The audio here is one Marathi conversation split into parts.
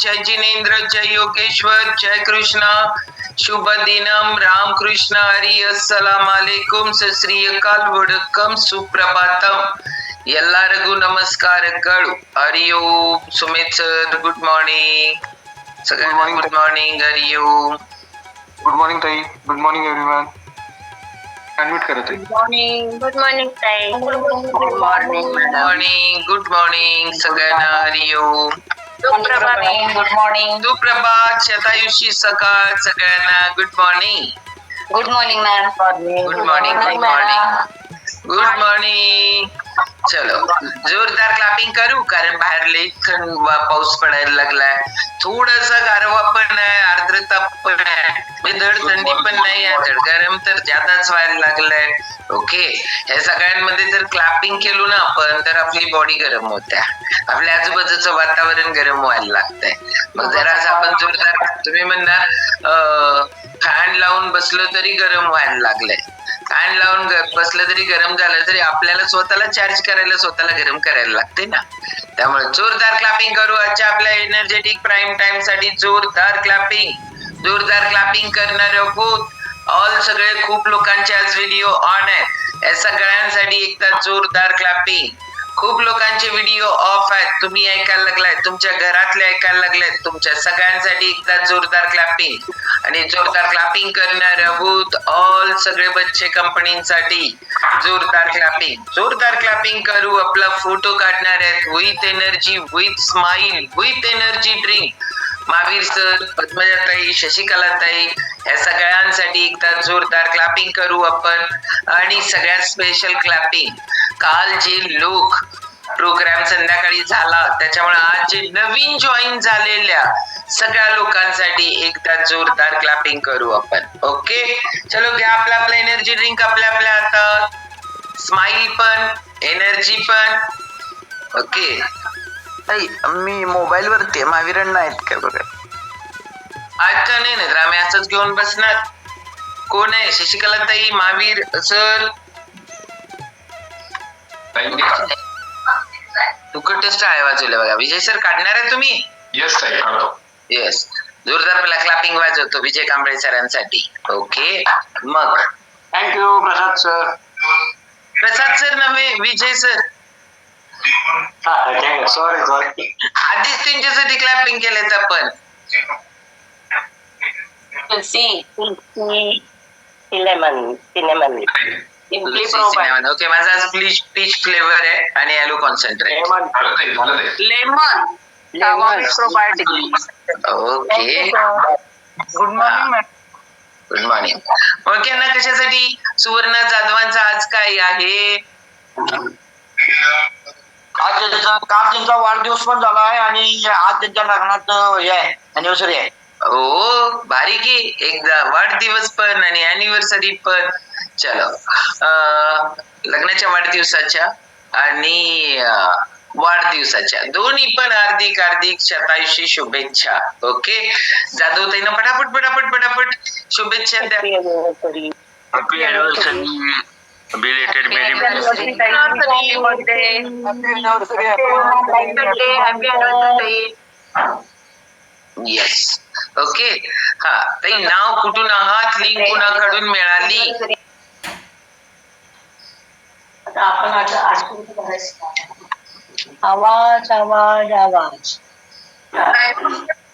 जय जिनेन्द्र, जय योगेश्वर, जय कृष्ण, शुभ दिनम, राम कृष्ण हरी, अस्सलाम अलैकुम, सत अकाल, वडक्कम, सुप्रभातम, ಎಲ್ಲರಿಗೂ ನಮಸ್ಕಾರಗಳು. ಹರಿ ಓಂ. Sumit sir, good morning. सगळ्यांना गुड मॉर्निंग. हरी ओम. गुड मॉर्निंग ताई. Good morning everyone. अनम्यूट करा ताई. गुड मॉर्निंग ताई. Good morning. गुड मॉर्निंग सगळ्यांना. हरी ओम. सुप्रभात, शतायुषी सकाळ सगळ्यांना. Good morning. Good morning ma'am. Good morning. Good morning. Good morning. चलो जोरदार क्लॅपिंग करू, कारण बाहेर लई थंड पाऊस पडायला लागलाय. थोडासा गारवा पण आहे, आर्द्रता पण आहे, धड थंडी पण नाही आहे, धड गरम तर जादाच व्हायला लागलाय. ओके, हे सगळ्यांमध्ये जर क्लॅपिंग केलो ना आपण, तर आपली बॉडी गरम होत्या, आपल्या आजूबाजूचं वातावरण गरम व्हायला लागतंय. मग जरा आपण जोरदार, तुम्ही म्हणणार फॅन लावून बसलो तरी गरम व्हायला लागलंय. फॅन लावून बसलं तरी गरम झालं तरी आपल्याला स्वतःला चार्ज करायला, स्वतःला गरम करायला लागते ना. त्यामुळे जोरदार क्लॅपिंग करू आजच्या आपल्या एनर्जेटिक प्राईम टाइम साठी. जोरदार क्लॅपिंग करणार आहोत. ऑल सगळे खूप लोकांचे आज व्हिडिओ ऑन आहेत, या सगळ्यांसाठी एकदा जोरदार क्लॅपिंग. खूप लोकांचे व्हिडिओ ऑफ आहेत, तुम्ही ऐकायला लागलाय, तुमच्या घरातले ऐकायला लागलेत, तुमच्या सगळ्यांसाठी एकदा जोरदार क्लॅपिंग. आणि जोरदार क्लॅपिंग करणार आहोत ऑल सगळे बच्चे कंपनीसाठी. जोरदार क्लॅपिंग करू. आपला फोटो काढणार आहेत with energy, with smile, with energy drink. Mahavir sir, पद्मजाताई, शशिकलाताई, या सगळ्यांसाठी एकदा जोरदार क्लॅपिंग करू आपण. आणि सगळ्यात स्पेशल क्लॅपिंग, काल जे लोक प्रोग्राम संध्याकाळी झाला, त्याच्यामुळे आज जे नवीन जॉईन झालेल्या सगळ्या लोकांसाठी एकदा जोरदार क्लॅपिंग करू आपण. ओके, चलो घ्या आपला आपला एनर्जी ड्रिंक आपल्या आपल्या हातात. स्माइल पण, एनर्जी पण. ओके, मी मोबाईल वरती महावीरण आहेत काय बघा. आज का नाही तर आम्ही असंच घेऊन बसणार. कोण आहे? शशिकलाताई, महावीर सर. तुकटच आहे वाजवलं बघा. विजय सर काढणार आहे तुम्ही? येस ताई, काढतो. येस, जोरदार मला क्लॅपिंग वाजवतो विजय कांबळे सरांसाठी. ओके, मग थँक्यू प्रसाद सर. प्रसाद सर नव्हे, विजय सर. सॉरी. आधीच त्यांच्यासाठी क्लॅपिंग केलेत आपण. ओके, माझा आज पीच फ्लेवर आहे आणि aloe concentrate. Okay, good morning ma'am. Good morning. Okay ना, कशासाठी? सुवर्ण जाधवांचा आज काय आहे? आज त्यांचा वाढदिवस पण झाला आहे आणि आज त्यांच्या लग्नाचं हे आहे, अॅनिव्हर्सरी आहे. हो, भारी की. एकदा वाढदिवस पण आणि अॅनिव्हर्सरी पण. चलो, लग्नाच्या वाढदिवसाच्या आणि वाढदिवसाच्या दोन्ही पण हार्दिक शतायुषी शुभेच्छा. ओके, जाधव ताईंना पटापट शुभेच्छा द्या. Happy anniversary. बिलेटेड मेरी येस. ओके, हा ताई, नाव कुठून आहात, लिंक कुणाकडून मिळाली? आवाज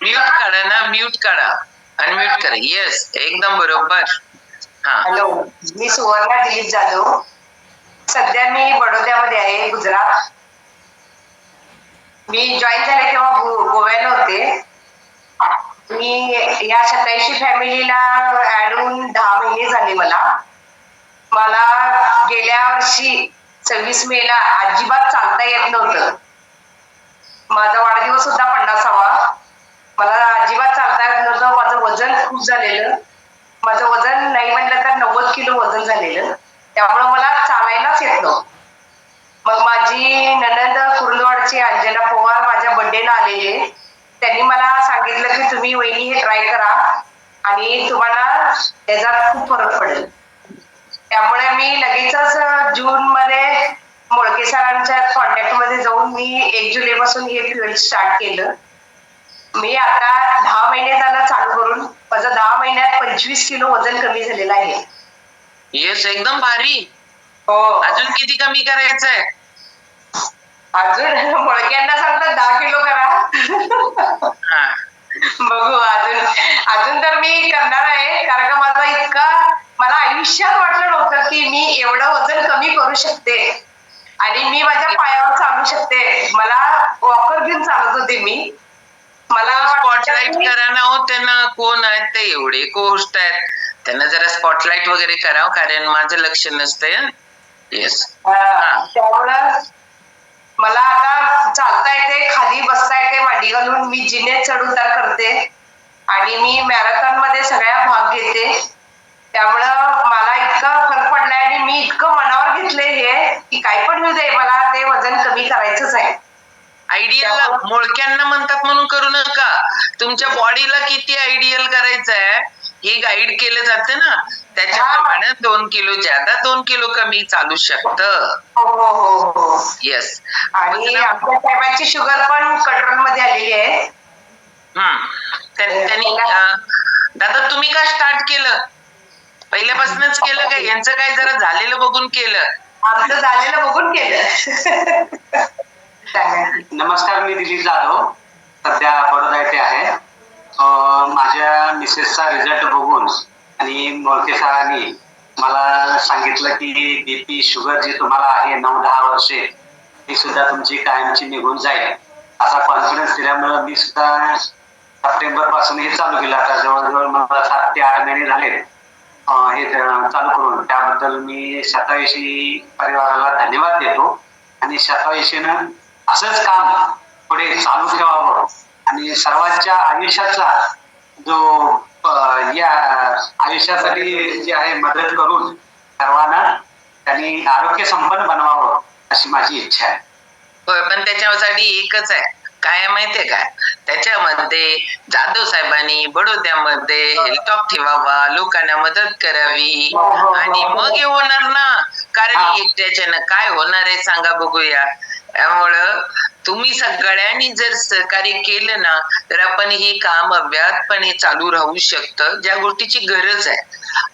म्यूट काढा ना, म्यूट काढा, अनम्यूट करा. येस, एकदम बरोबर. हा, हॅलो, मी सुवर्णा दिलीप जाधव. सध्या मी बडोद्यामध्ये आहे, गुजरात. मी जॉईन झाले तेव्हा गोव्याला होते. मी या 87 फॅमिलीला ऍड होऊन 10 महिने झाले. मला गेल्या वर्षी 26 मेला अजिबात चालता येत नव्हतं. माझा वाढदिवस होता 50वा. मला अजिबात चालता येत नव्हतं. माझं वजन खूप झालेलं. माझं वजन नाही म्हणलं तर 90 किलो वजन झालेलं. त्यामुळं मला चालायलाच येत नव्हतं. मग माझी नणंद कुरुंदवाडची अंजना पवार माझ्या बर्थडेला आलेले. त्यांनी मला सांगितलं की तुम्ही वहिनी हे ट्राय करा आणि तुम्हाला त्याचा खूप फरक पडेल. त्यामुळे मी लगेचच जून मध्ये मोळके सरांच्या कॉन्टॅक्ट मध्ये जाऊन मी 1 जुलै पासून हे फ्युएल स्टार्ट केलं. मी आता 10 महिने झालं चालू करून माझं 10 महिन्यात 25 किलो वजन कमी झालेलं आहे. येस, एकदम भारी. हो. अजून किती कमी करायचंय? अजून मुळक्यांना सांगतात 10 किलो करा. हा, बघू अजून तर मी करणार आहे, कारण का मला आयुष्यात वाटलं नव्हतं की मी एवढं वजन कमी करू शकते आणि मी माझ्या पायावर चालू शकते. मला वॉकर घेऊन चालत होते मी. मला स्पॉटलाइट करा ना हो त्यांना. कोण आहेत ते एवढे गोष्ट आहेत, त्यांना जरा स्पॉटलाइट वगैरे करावं, कारण माझं लक्ष नसतंय. येस. त्यामुळं मला आता चालता येते, खाली बसता येते, मांडी घालून मी जिने चढ उतार करते आणि मी मॅरेथॉन मध्ये सगळ्या भाग घेते. त्यामुळं मला इतका फरक पडलाय आणि मी इतकं मनावर घेतलंय हे की काय पण होऊ दे, मला ते वजन कमी करायचंच आहे. आयडियल मोडक्यांना म्हणतात म्हणून करू नका. तुमच्या बॉडीला किती आयडियल करायचं आहे हे गाईड केलं जातं ना, त्याच्याप्रमाणे 2 किलो ज्यादा 2 किलो कमी चालू शकतं. हो. येस. आणि आमच्या साहेबांची शुगर पण कंट्रोल मध्ये आलेली आहे. त्यांनी दादा तुम्ही का स्टार्ट केलं? पहिल्यापासूनच केलं का यांचं काय जरा झालेलं बघून केलं? आमचं झालेलं बघून केलं. नमस्कार, मी दिलीप जाधव, सध्या बडोदा येथे आहे. माझ्या मिसेसचा रिझल्ट बघून आणि मोळके सरांनी मला सांगितलं की बीपी शुगर जी तुम्हाला आहे 9-10 वर्षे ती सुद्धा तुमची कायमची निघून जाईल, असा कॉन्फिडन्स दिल्यामुळे मी सुद्धा सप्टेंबर पासून हे चालू केलं. आता जवळजवळ मला 7 ते 8 महिने झाले हे चालू करून. त्याबद्दल मी शतायुषी परिवाराला धन्यवाद देतो आणि शतायुषीनं असंच काम पुढे चालू ठेवावं आणि सर्वांच्या आयुष्याचा जो या आयुष्यासाठी जे आहे मदत करून सर्वांना त्यांनी आरोग्य संपन्न बनवावं अशी माझी इच्छा आहे. होय, पण त्याच्यासाठी एकच आहे, काय माहितीये काय, त्याच्यामध्ये जाधव साहेबांनी बडोद्यामध्ये हेलिकॉप्टर ठेवावा, लोकांना मदत करावी आणि मग हे होणार ना. कारण एकट्याच्यानं काय होणार आहे सांगा बघूया. त्यामुळं तुम्ही सगळ्यांनी जर सहकार्य केलं ना तर आपण हे काम अव्याहतपणे चालू राहू शकतं, ज्या गोष्टीची गरज आहे.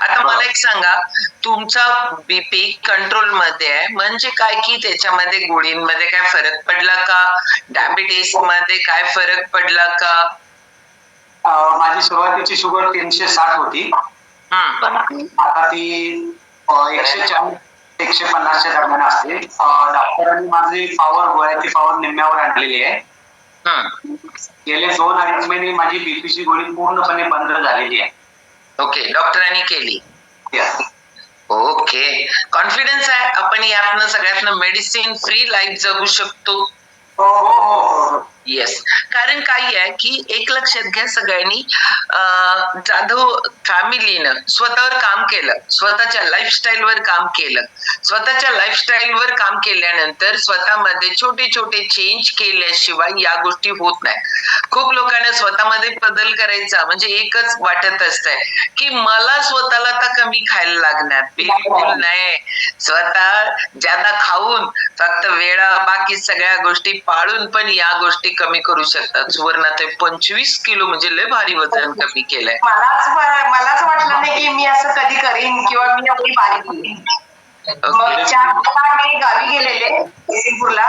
आता मला एक सांगा, तुमचा बीपी कंट्रोल मध्ये आहे म्हणजे काय की त्याच्यामध्ये गोळींमध्ये काय फरक पडला का? डायबिटीस मध्ये काय फरक पडला का? माझी सुरुवातीची शुगर 360 होती, आता ती 140-150 दरम्यान असते. डॉक्टरांनी माझी गोळ्याची पॉवर निम्म्यावर आणलेली आहे. गेले 2-2.5 महिने माझी बीपीची गोळी पूर्णपणे बंद झालेली आहे. ओके, डॉक्टरांनी केली. ओके, कॉन्फिडन्स आहे आपण यातनं सगळ्यातनं मेडिसिन फ्री लाईफ जगू शकतो. येस, कारण काय आहे की एक लक्षात घ्या सगळ्यांनी, जाधव फॅमिलीनं स्वतःवर काम केलं, स्वतःच्या लाईफस्टाईलवर काम केलं. स्वतःच्या लाईफस्टाईलवर काम केल्यानंतर स्वतःमध्ये छोटे छोटे चेंज केल्याशिवाय या गोष्टी होत नाही. खूप लोकांना स्वतःमध्ये बदल करायचा म्हणजे एकच वाटत असतंय की मला स्वतःला आता कमी खायला लागणार. बिलकुल नाही. स्वतः ज्यादा खाऊन फक्त वेळा बाकी सगळ्या गोष्टी पाळून पण या गोष्टी कमी करू शकतात. सुवर्णा ते 25 किलो म्हणजे लय भारी वजन कमी केलंय. मलाच वाटलं नाही की मी असं कधी करीन किंवा मी एवढी बारीक होईल. मग 4 मी गावी गेलेले जयसिंगपूरला.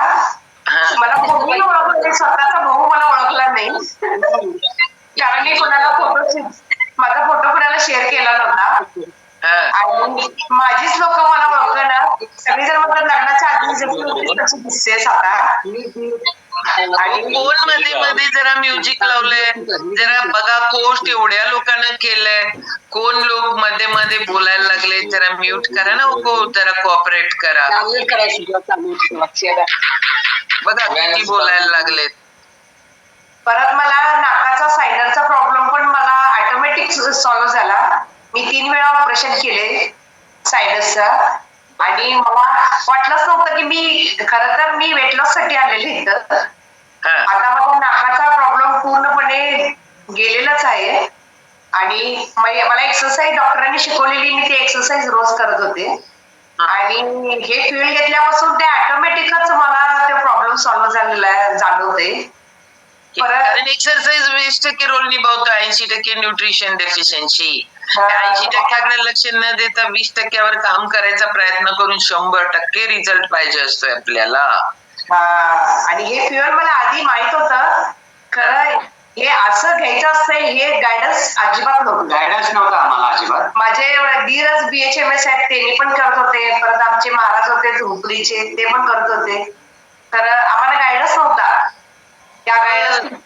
मला कोणी ओळखलं, स्वतःचा भाऊ मला ओळखला नाही, कारण मी माझा फोटो कुणाला शेअर केला नव्हता आणि माझीच लोक मला ओळखलं ना. सगळेजण म्हणतात लग्नाच्या आधी जशी दिसतेस आता. आणि कोण मध्ये मध्ये जरा म्युझिक लावलंय, जरा बघा पोस्ट एवढ्या लोकांना केलंय, कोण लोक मध्ये मध्ये बोलायला लागले, जरा म्यूट करा ना, जरा कोऑपरेट करा. बघा किती बोलायला लागलेत. परत मला नाकाचा सायनरचा प्रॉब्लेम पण मला ऑटोमॅटिक सॉल्व्ह झाला. मी 3 वेळा ऑपरेशन केले सायनसचा आणि मला वाटलंच नव्हतं की मी वेट लॉस साठी आलेले इथं. आता माझा नाकाचा प्रॉब्लेम पूर्णपणे गेलेलाच आहे आणि मला एक्सरसाइज डॉक्टरांनी शिकवलेली, मी ती एक्सरसाइज रोज करत होते आणि हे फील्ड घेतल्यापासून ते ऑटोमॅटिकच मला ते प्रॉब्लेम सॉल्व्ह झालेला जाणवते. कारण एक्सरसाइज 20% रोल निभावतो, 80% न्यूट्रिशन डेफिशियन्सी. 80%कडे लक्ष न देता 20%वर काम करायचा प्रयत्न करून 100% रिझल्ट पाहिजे असतोय आपल्याला. आणि हे फ्युअल मला आधी माहित होतं, खरं हे असं घ्यायचं असतंय हे गायडन्स अजिबात नव्हतं. गायडन्स नव्हता आम्हाला अजिबात. माझे दीरच BHMS आहेत, ते पण करत होते. परत आमचे महाराज होते झोपडीचे, ते पण करत होते. तर आम्हाला गायडन्स नव्हता. त्या गायडन्स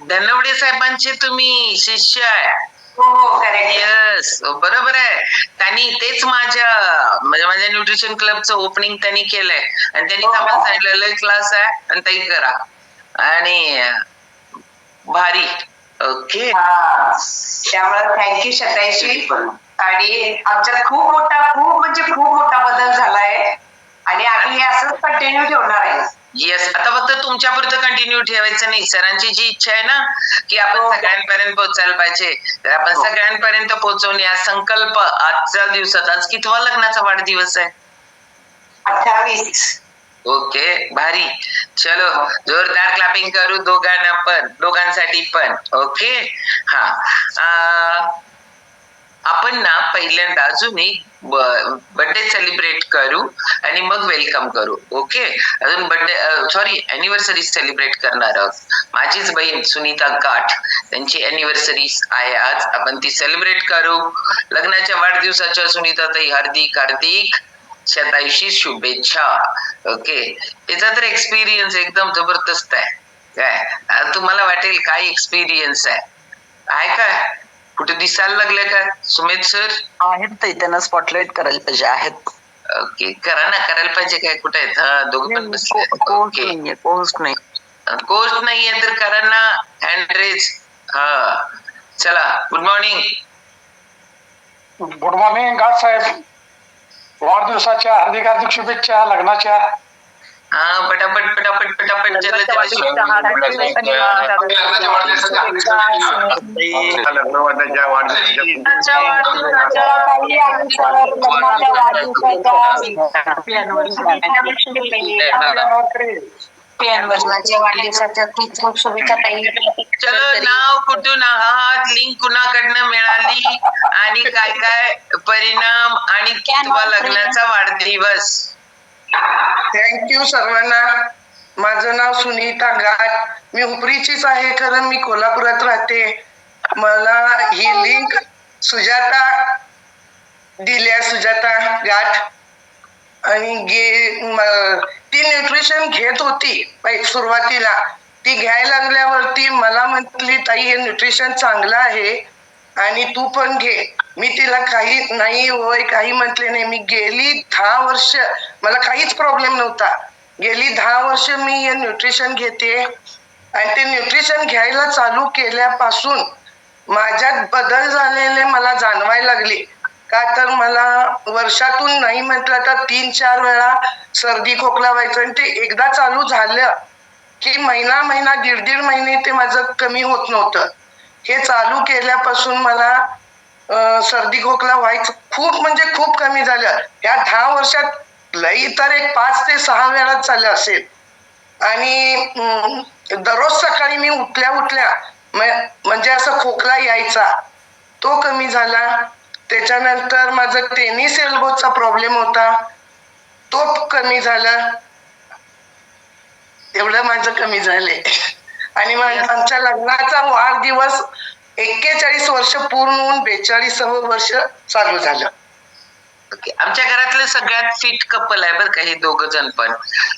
धनवडे साहेबांचे तुम्ही शिष्य आहे. हो करेक्ट. येस, बरोबर आहे. त्यांनी तेच माझ्या न्यूट्रिशन क्लबचं ओपनिंग त्यांनी केलंय आणि त्यांनी आम्हाला सांगितलेलं क्लास आहे आणि ताई करा आणि भारी. ओके, त्यामुळे थँक्यू शताईशी. आणि आमच्यात खूप मोठा बदल झालाय आणि आम्ही हे असंच कंटिन्यू ठेवणार आहे. येस, आता फक्त तुमच्यापुरतं कंटिन्यू ठेवायचं नाही. सरांची जी इच्छा आहे ना की आपण सगळ्यांपर्यंत पोहोचायला पाहिजे, तर आपण सगळ्यांपर्यंत पोहोचवणे हा संकल्प आजच्या दिवसात. आज कितवा लग्नाचा वाढदिवस आहे? 28. ओके, भारी. चलो, जोरदार क्लॅपिंग करू दोघांसाठी पण. ओके, हा. आपण ना पहिल्यांदा अजून एक बर्थडे सेलिब्रेट करू आणि मग वेलकम करू. ओके, अजून अॅनिव्हर्सरी सेलिब्रेट करणार आहोत. माझीच बहीण सुनीता गाठ, त्यांची अॅनिव्हर्सरी आहे आज. आपण ती सेलिब्रेट करू. लग्नाच्या वाढदिवसाच्या सुनीताताई हार्दिक शतायुषी शुभेच्छा. ओके, याचा तर एक्सपिरियन्स एकदम जबरदस्त आहे. काय तुम्हाला वाटेल काय एक्सपिरियन्स आहे काय? कुठे दिसायला लागले का सुमित सर? आहेत ते, त्यांना स्पॉटलाइट करायला पाहिजे. आहेत. ओके, करायला पाहिजे काय? कुठे आहेत? हा, दोघं पण पोस्ट नाही. कोर्स नाहीये तर करा ना हँड रेज. हा, चला. Good morning. गुड मॉर्निंग गाड साहेब. वाढदिवसाच्या हार्दिक शुभेच्छा लग्नाच्या. हा, पटापट वाढदिवसाच्या खूप शुभेच्छा ताई. चलो, नाव कुठून आहात, लिंक कुणाकडनं मिळाली आणि काय काय परिणाम आणि कितवा लग्नाचा वाढदिवस? थँक्यू सर्वांना. माझं नाव सुनीता गाठ. मी हुपरीचीच आहे, खरं मी कोल्हापुरात राहते. मला ही लिंक सुजाता गाठ. आणि ती न्यूट्रिशन घेत होती सुरुवातीला. ती घ्यायला लागल्यावरती मला म्हटली ताई हे न्यूट्रिशन चांगलं आहे आणि तू पण घे. मी तिला काही म्हटले नाही. मी गेली 10 वर्ष, मला काहीच प्रॉब्लेम नव्हता. गेली 10 वर्ष मी हे न्यूट्रिशन घेते आणि ते न्यूट्रिशन घ्यायला चालू केल्यापासून माझ्यात बदल झालेले मला जाणवायला लागले. का तर मला वर्षातून नाही म्हटलं तर 3-4 वेळा सर्दी खोकला व्हायचं आणि ते एकदा चालू झालं की महिना दीड महिने ते माझं कमी होत नव्हतं. हे चालू केल्यापासून मला सर्दी खोकला व्हायचं खूप कमी झालं. या 10 वर्षात लई तर एक 5 ते 6 वेळा झालं असेल. आणि दररोज सकाळी मी उठल्या म्हणजे असं खोकला यायचा, तो कमी झाला. त्याच्यानंतर माझं टेनिस एल्बोचा प्रॉब्लेम होता, तो कमी झाला. एवढं माझं कमी झाले. आणि मग आमच्या लग्नाचा वाढदिवस 41 वर्ष पूर्ण होऊन 42वं वर्ष चालू झालं. ओके, आमच्या घरातलं सगळ्यात फिट कपल आहे बरं का हे दोघं जण. पण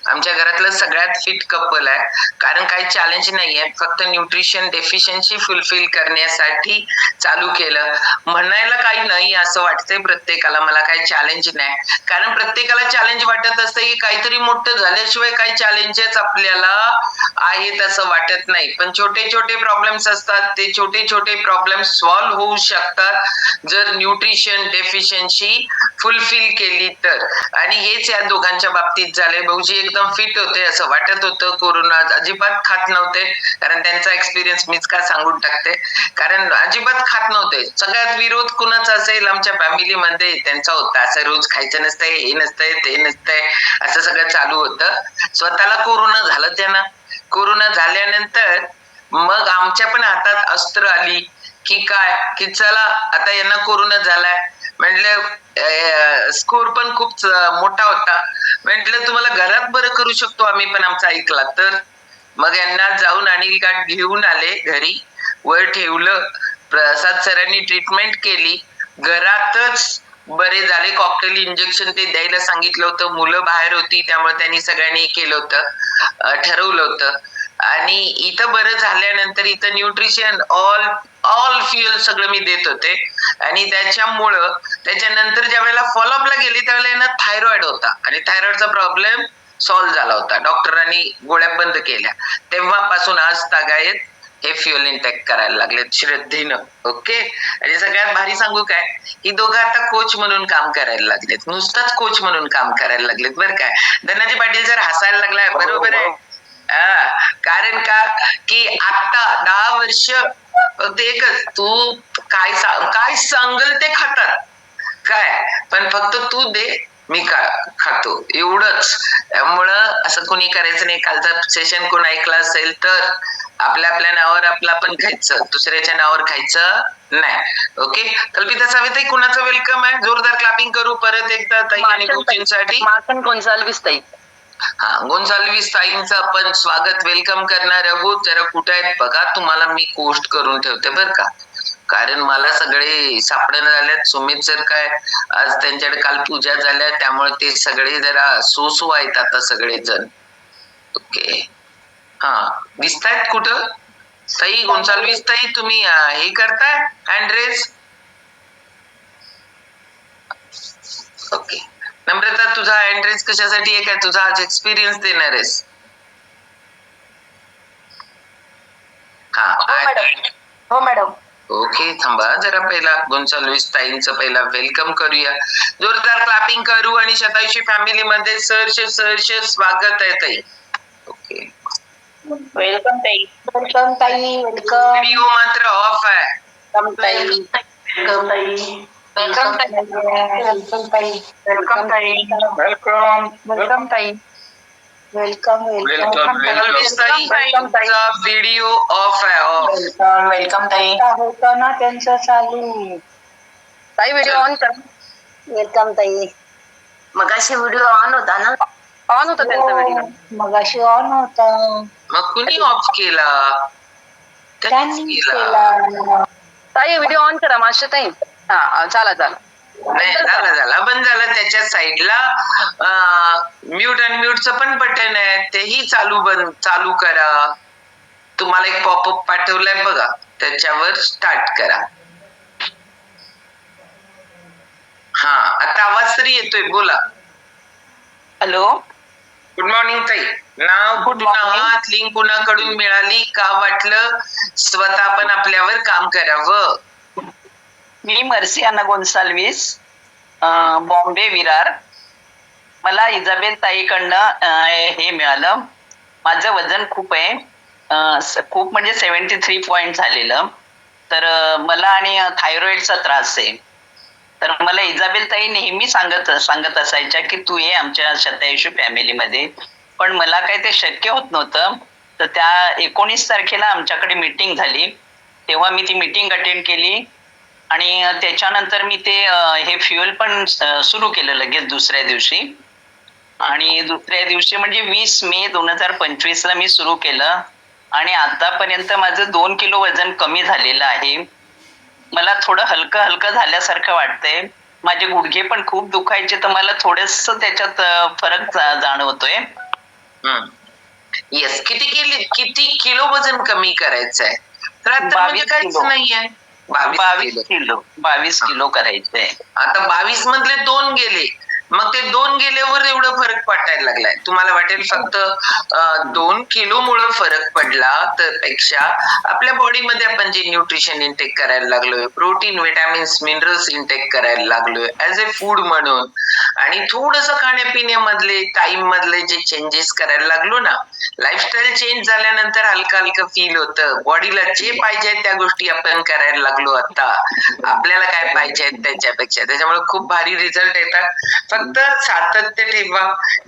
आमच्या घरातलं सगळ्यात फिट कपल आहे, कारण काही चॅलेंज नाहीये. फक्त न्यूट्रिशन डेफिशियन्सी फुलफिल करण्यासाठी चालू केलं. म्हणायला काही नाही असं वाटतंय प्रत्येकाला. मला काही चॅलेंज नाही, कारण प्रत्येकाला चॅलेंज वाटत असतं की काहीतरी मोठं झाल्याशिवाय काही चॅलेंजेस आपल्याला आहेत असं वाटत नाही. पण छोटे छोटे प्रॉब्लेम्स असतात, ते छोटे प्रॉब्लेम्स सॉल्व्ह होऊ शकतात जर न्यूट्रिशन डेफिशियन्सी फुलफिल केली तर. आणि हेच या दोघांच्या बाबतीत झाले. भाऊजी एकदम फिट होते असं वाटत होतं. कोरोना अजिबात खात नव्हते, कारण त्यांचा एक्सपिरियन्स मीच का सांगून टाकते. कारण अजिबात खात नव्हते. सगळ्यात विरोध कुणाचा असेल आमच्या फॅमिलीमध्ये त्यांचा होता. असं रोज खायचं नसतंय, हे नसतंय, ते नसतंय, असं सगळं चालू होतं. स्वतःला कोरोना झालं त्यांना, कोरोना झाल्यानंतर मग आमच्या पण हातात अस्त्र आली की काय की चला आता यांना कोरोना झालाय म्हटलं स्कोर पण खूप मोठा होता म्हटलं तुम्हाला घरात बरं करू शकतो आम्ही पण आमचा ऐकला तर मग यांना जाऊन अनिल गाठ घेऊन आले घरी वर ठेवलं प्रसाद सरांनी ट्रीटमेंट केली घरातच बरे झाले कॉकटेल इंजेक्शन ते द्यायला सांगितलं होतं मुलं बाहेर होती त्यामुळे त्यांनी सगळ्यांनी केलं होतं ठरवलं होतं आणि इथं बरं झाल्यानंतर इथं न्यूट्रिशन ऑल फ्युअल सगळं मी देत होते आणि त्याच्यानंतर ज्या वेळेला फॉलोअपला गेली त्यावेळेला यांना थायरॉइड होता आणि थायरॉइडचा प्रॉब्लेम सॉल्व्ह झाला होता डॉक्टरांनी गोळ्या बंद केल्या तेव्हापासून आज तागायत हे फ्युअल इंटेक करायला लागलेत श्रद्धेनं ओके आणि सगळ्यात भारी सांगू काय ही दोघं आता कोच म्हणून काम करायला लागलेत नुसताच कोच म्हणून काम करायला लागलेत बरं काय धनाजी पाटील जर हसायला लागलाय बरोबर आहे कारण का की आता 10 वर्ष फक्त एकच तू काय सांगल ते खातात काय पण फक्त तू दे मी खातो एवढंच त्यामुळं असं कोणी करायचं नाही कालचा सेशन कोण ऐकला असेल तर आपल्या नावावर आपलं आपण खायचं दुसऱ्याच्या नावावर खायचं नाही ओके कल्पिता सावित्री कुणाचं वेलकम आहे जोरदार क्लॅपिंग करू परत एकदा ताई आणि गोष्टींसाठी मार्सन गोन्साल्विस ताई हा गोन्साल्विस ताईंचं आपण स्वागत वेलकम करणार आहोत जरा कुठे आहेत बघा तुम्हाला मी पोस्ट करून ठेवते बरं का कारण मला सगळे सापडणं झाल्यात सुमित सर काय आज त्यांच्याकडे काल पूजा झाल्या त्यामुळे ते सगळे जरा सो आहेत आता सगळेजण ओके हा दिसतायत कुठं ताई गोन्साल्विस ताई तुम्ही हे करताय हँड रेस ओके नम्रता तुझा हँड रेस कशासाठी आहे काय तुझा आज एक्सपिरियन्स देणार आहेस हो मॅडम ओके थांबा जरा पहिला गोन्साल्विस ताईंचं पहिला वेलकम करूया जोरदार क्लॅपिंग करू आणि शतायुषी फॅमिली मध्ये सहर्ष स्वागत आहे ताई ओके वेलकम ताई वेलकम ताई वेलकम व्हिडिओ मात्र ऑफ आहे वेलकम ताई वेलकम ताई वेलकम ताई वेलकम ताई वेलकम वेलकम ताई वेलकम गोन्साल्विस ताई तुमचा व्हिडिओ ऑफ आहे ऑफ वेलकम ताई होता ना त्यांचं चालू ताई व्हिडिओ ऑन कर वेलकम ताई मगाशी व्हिडिओ ऑन होता ना ऑन होता त्यांचा व्हिडिओ मगाशी ऑन होता मग कुणी ऑफ केला त्यांनी केला ताई व्हिडिओ ऑन करा मास्टर ताई हा चला नाही झाला बंद झालं त्याच्या साईडला म्यूट अनम्यूटचं पण बटन आहे तेही चालू करा तुम्हाला एक पॉपअप पाठवलाय बघा त्याच्यावर स्टार्ट करा हा आता आवाज तरी येतोय बोला हॅलो गुड मॉर्निंग ताई नाव कुठून आहात लिंक कुणाकडून मिळाली का वाटलं स्वतः आपण आपल्यावर काम करावं मी मर्सी अण्णा गोन्साल्विस बॉम्बे विरार मला इजाबेल ताईकडनं हे मिळालं माझं वजन खूप आहे खूप म्हणजे 73 पॉईंट झालेलं तर मला आणि थायरॉइडचा त्रास आहे तर मला इजाबेल ताई नेहमी सांगत असायच्या की तू ये आमच्या शतायुषी फॅमिलीमध्ये पण मला काही ते शक्य होत नव्हतं तर त्या 19 तारखेला आमच्याकडे मीटिंग झाली तेव्हा मी ती मीटिंग अटेंड केली आणि त्याच्यानंतर मी ते हे फ्युएल पण सुरू केलं लगेच दुसऱ्या दिवशी आणि दुसऱ्या दिवशी म्हणजे 20 मे 2025 मी सुरू केलं आणि आतापर्यंत माझं 2 किलो वजन कमी झालेलं आहे मला थोडं हलकं झाल्यासारखं वाटतंय माझे गुडघे पण खूप दुखायचे तर मला थोडस त्याच्यात फरक जाणवतोय येस किती किलो वजन कमी करायचंय तर आता म्हणजे काहीच नाहीये 22 किलो करायचंय आता 22 मधले 2 गेले मग ते 2 गेल्यावर एवढं फरक पडायला लागलाय तुम्हाला वाटेल फक्त 2 किलो मुळे फरक पडला तर पेक्षा आपल्या बॉडीमध्ये आपण जे न्यूट्रिशन इंटेक करायला लागलोय प्रोटीन विटॅमिन्स मिनरल्स इंटेक करायला लागलोय ऍज अ फूड म्हणून आणि थोडस खाण्यापिण्यामधले टाइम मधले जे चेंजेस करायला लागलो ना लाईफस्टाईल चेंज झाल्यानंतर हलकं फील होतं बॉडीला जे पाहिजे त्या गोष्टी आपण करायला लागलो आता आपल्याला काय पाहिजे त्याच्यापेक्षा त्याच्यामुळे खूप भारी रिझल्ट येतात फक्त सातत्य ठेवा.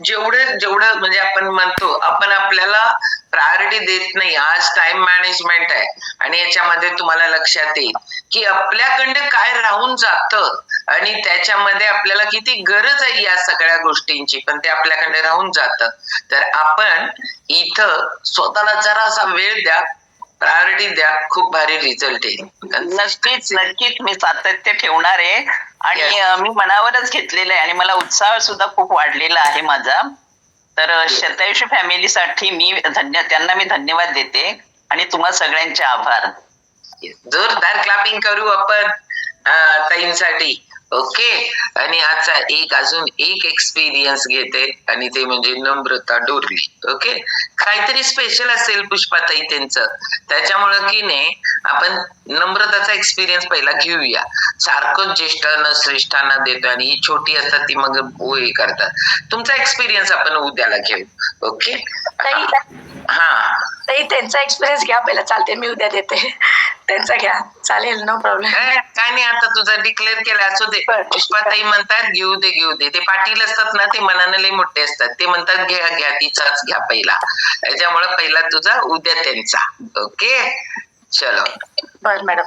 जेवढं म्हणजे आपण म्हणतो आपण आपल्याला प्रायोरिटी देत नाही. आज टाइम मॅनेजमेंट आहे आणि याच्यामध्ये तुम्हाला लक्षात येईल की आपल्याकडे काय राहून जातं आणि त्याच्यामध्ये आपल्याला किती गरज आहे या सगळ्या गोष्टींची, पण ते आपल्याकडे राहून जातं. तर आपण इथं स्वतःला जरासा वेळ द्या, प्रायोरिटी द्या, खूप भारी रिझल्ट येईल. नक्कीच मी सातत्य ठेवणार आहे आणि मी मनावरच घेतलेलं आहे आणि मला उत्साह सुद्धा खूप वाढलेला आहे माझा. तर शतायुषी फॅमिलीसाठी त्यांना मी धन्यवाद देते आणि तुम्हा सगळ्यांचे आभार. जोरदार क्लॅपिंग करू आपण ताईंसाठी. ओके. आणि आजचा अजून एक एक्सपिरियन्स घेते आणि ते म्हणजे नम्रता डोरली. ओके. काहीतरी स्पेशल असेल पुष्पाताई त्यांचं, त्याच्यामुळं की नाही आपण नम्रताचा एक्सपिरियन्स पहिला घेऊया. सारखं ज्येष्ठांना श्रेष्ठांना देतो आणि ही छोटी असतात ती मग हे करतात. तुमचा एक्सपिरियन्स आपण उद्याला घेऊ. ओके. हा ताई त्यांचा एक्सपिरियन्स घ्या पहिला. चालते, मी उद्या देते. त्यांचा घ्या, चालेल, नो प्रॉब्लेम. काय नाही, आता तुझं डिक्लेअर केलं असू दे. पुष्पाताई म्हणतात घेऊ दे. ते पाटील असतात ना, ते मनाने लई मोठे असतात. ते म्हणतात घ्या तिचाच घ्या पहिला. त्याच्यामुळे पहिला तुझा, उद्या त्यांचा. ओके, चलो. बर मॅडम.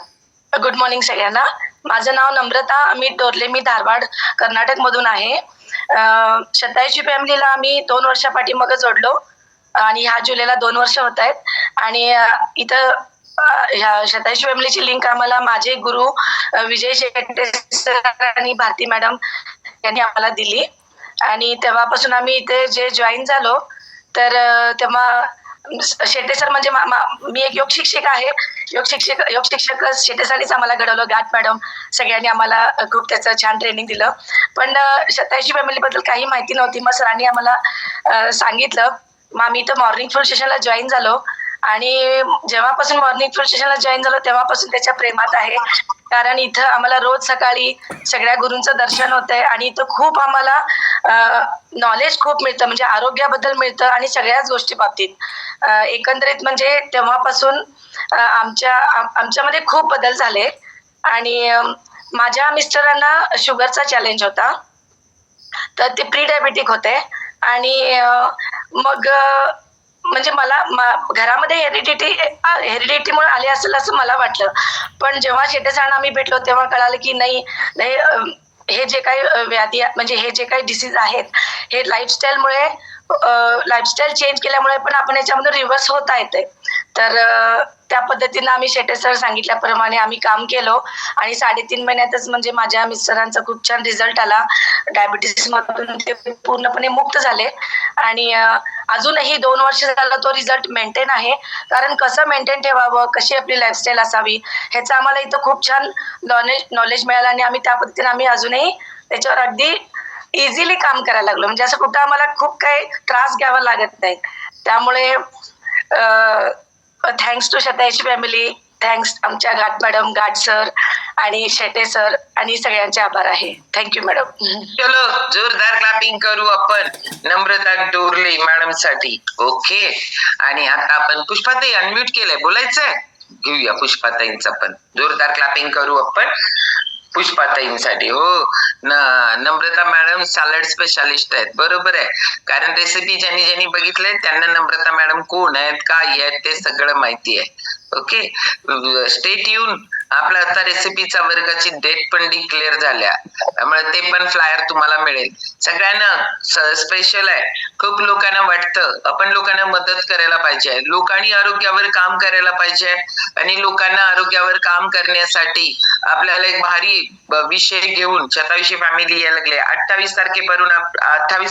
गुड मॉर्निंग सगळ्यांना. माझं नाव नम्रता अमित डोरले. मी धारवाड कर्नाटक मधून आहे. शतायुषी फॅमिलीला आम्ही 2 वर्षापाठीमागे जोडलो आणि ह्या जुलैला 2 वर्ष होत आहेत. आणि इथं ह्या शतायुषी फॅमिलीची लिंक आम्हाला माझे गुरु विजय शेट्टे सर आणि भारती मॅडम यांनी आम्हाला दिली. आणि तेव्हापासून आम्ही इथे जे जॉईन झालो, तर तेव्हा शेट्टे सर म्हणजे मी एक योग शिक्षक आहे. योग शिक्षक शेट्टे सरांनीच आम्हाला घडवलं. गाठ मॅडम सगळ्यांनी आम्हाला खूप त्याचं छान ट्रेनिंग दिलं. पण शतायुषी फॅमिलीबद्दल काही माहिती नव्हती. मग सरांनी आम्हाला सांगितलं. मग आम्ही इथं मॉर्निंग फुल सेशनला जॉईन झालो आणि जेव्हापासून मॉर्निंग फुल सेशनला जॉईन झालो तेव्हापासून त्याच्या प्रेमात आहे. कारण इथं आम्हाला रोज सकाळी सगळ्या गुरूंचं दर्शन होतंय आणि इथं खूप आम्हाला नॉलेज खूप मिळतं, म्हणजे आरोग्याबद्दल मिळतं आणि सगळ्याच गोष्टी बाबतीत. एकंदरीत म्हणजे तेव्हापासून आमच्यामध्ये खूप बदल झाले. आणि माझ्या मिस्टरांना शुगरचा चॅलेंज होता, तर ते प्री डायबेटिक होते. आणि मग म्हणजे मला घरामध्ये हेरिडिटीमुळे आले असेल असं मला वाटलं. पण जेव्हा शेट्टे सरांना आम्ही भेटलो तेव्हा कळालं की नाही, हे जे काही व्याधी म्हणजे हे जे काही डिसीज आहेत हे लाईफस्टाईल चेंज केल्यामुळे पण आपण याच्यामध्ये रिव्हर्स होता येते. तर त्या पद्धतीनं आम्ही शेट्टे सर सांगितल्याप्रमाणे आम्ही काम केलो आणि 3.5 महिन्यातच म्हणजे माझ्या मिस्टरांचा खूप छान रिझल्ट आला. डायबिटीस मधून ते पूर्णपणे मुक्त झाले आणि अजूनही 2 वर्ष झालं तो रिझल्ट मेंटेन आहे. कारण कसं मेंटेन ठेवावं, कशी आपली लाईफस्टाईल असावी ह्याचं आम्हाला इथं खूप छान नॉलेज मिळालं आणि आम्ही त्या पद्धतीने आम्ही अजूनही त्याच्यावर अगदी इझिली काम करायला लागलो. म्हणजे असं कुठं आम्हाला खूप काही त्रास घ्यावा लागत नाही. त्यामुळे थँक्स टू शतायुषी फॅमिली, थँक्स आमच्या गाठ मॅडम, गाठ सर आणि शेट्टे सर आणि सगळ्यांचे आभार आहे. Thank you madam. चलो जोरदार क्लॅपिंग करू आपण नम्रता डोरले मॅडम साठी. ओके. आणि आता आपण पुष्पाताई अनम्यूट केलंय, बोलायचंय, घेऊया पुष्पाताईंचा पण. जोरदार क्लॅपिंग करू आपण पुष्पाताईंसाठी. हो, नम्रता मॅडम सॅलड स्पेशालिस्ट आहेत, बरोबर आहे. कारण रेसिपी ज्यांनी बघितले त्यांना नम्रता मॅडम कोण आहेत, काय आहेत ते सगळं माहिती आहे. Okay, stay tune. आपला आता रेसिपीचा वर्गाची डेट पण डिक्लेअर झाल्या, त्यामुळे ते पण फ्लायर तुम्हाला मिळेल. सगळ्यांना स्पेशल आहे. खूप लोकांना वाटतं आपण लोकांना मदत करायला पाहिजे, लोकांनी आरोग्यावर काम करायला पाहिजे आणि लोकांना आरोग्यावर काम करण्यासाठी आपल्याला एक भारी विषय घेऊन शतायुषी फॅमिली यायला लागले. 28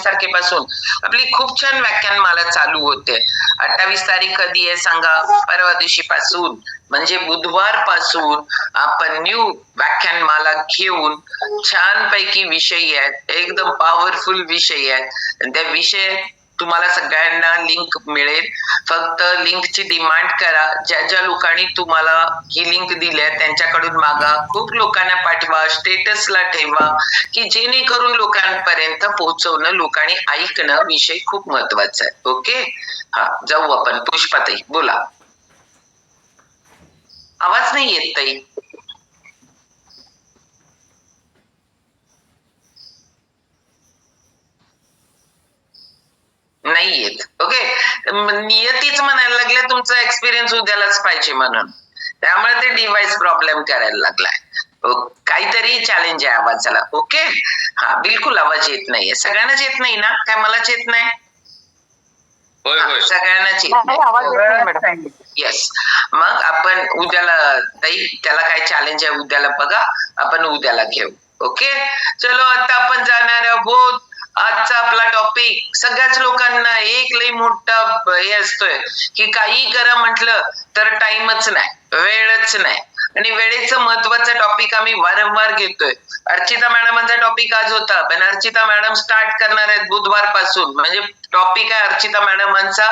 तारखेपासून आपली खूप छान व्याख्यानमाला चालू होते. 28 तारीख कधी आहे सांगा? परवा दिवशी पासून, म्हणजे बुधवार पासून आपण न्यू व्याख्यानमाला घेऊन छानपैकी विषय आहेत, एकदम पॉवरफुल विषय आहेत. त्या विषय तुम्हाला सगळ्यांना लिंक मिळेल. फक्त लिंकची डिमांड करा. ज्या लोकांनी तुम्हाला ही लिंक दिली आहे त्यांच्याकडून मागा. खूप लोकांना पाठवा, स्टेटसला ठेवा, की जेणेकरून लोकांपर्यंत पोहोचवणं, लोकांनी ऐकणं विषय खूप महत्वाचा आहे. ओके, हा जाऊ आपण. पुष्पाताई बोला. आवाज नाही येत ताई. नाही येत. ओके, नियतीच म्हणायला लागले तुमचा एक्सपिरियन्स उद्यालाच पाहिजे म्हणून, त्यामुळे ते डिव्हाइस प्रॉब्लेम करायला लागलाय. काहीतरी चॅलेंज आहे आवाजाला. ओके, हा बिलकुल आवाज येत नाहीये. सगळ्यांनाच येत नाही ना? काय मलाच येत नाही? सगळ्यांनाच येत नाही. येस, मग आपण उद्याला ताई त्याला काय चॅलेंज आहे उद्याला बघा, आपण उद्याला घेऊ. ओके, चलो आता आपण जाणार आहोत. आजचा आपला टॉपिक सगळ्याच लोकांना एक लई मोठा हे असतोय की काही करा म्हटलं तर टाइमच नाही, वेळच नाही. आणि वेळेचं महत्वाचं टॉपिक आम्ही वारंवार घेतोय. अर्चिता मॅडमांचा टॉपिक आज होता, पण अर्चिता मॅडम स्टार्ट करणार आहेत बुधवार पासून. म्हणजे टॉपिक आहे अर्चिता मॅडमांचा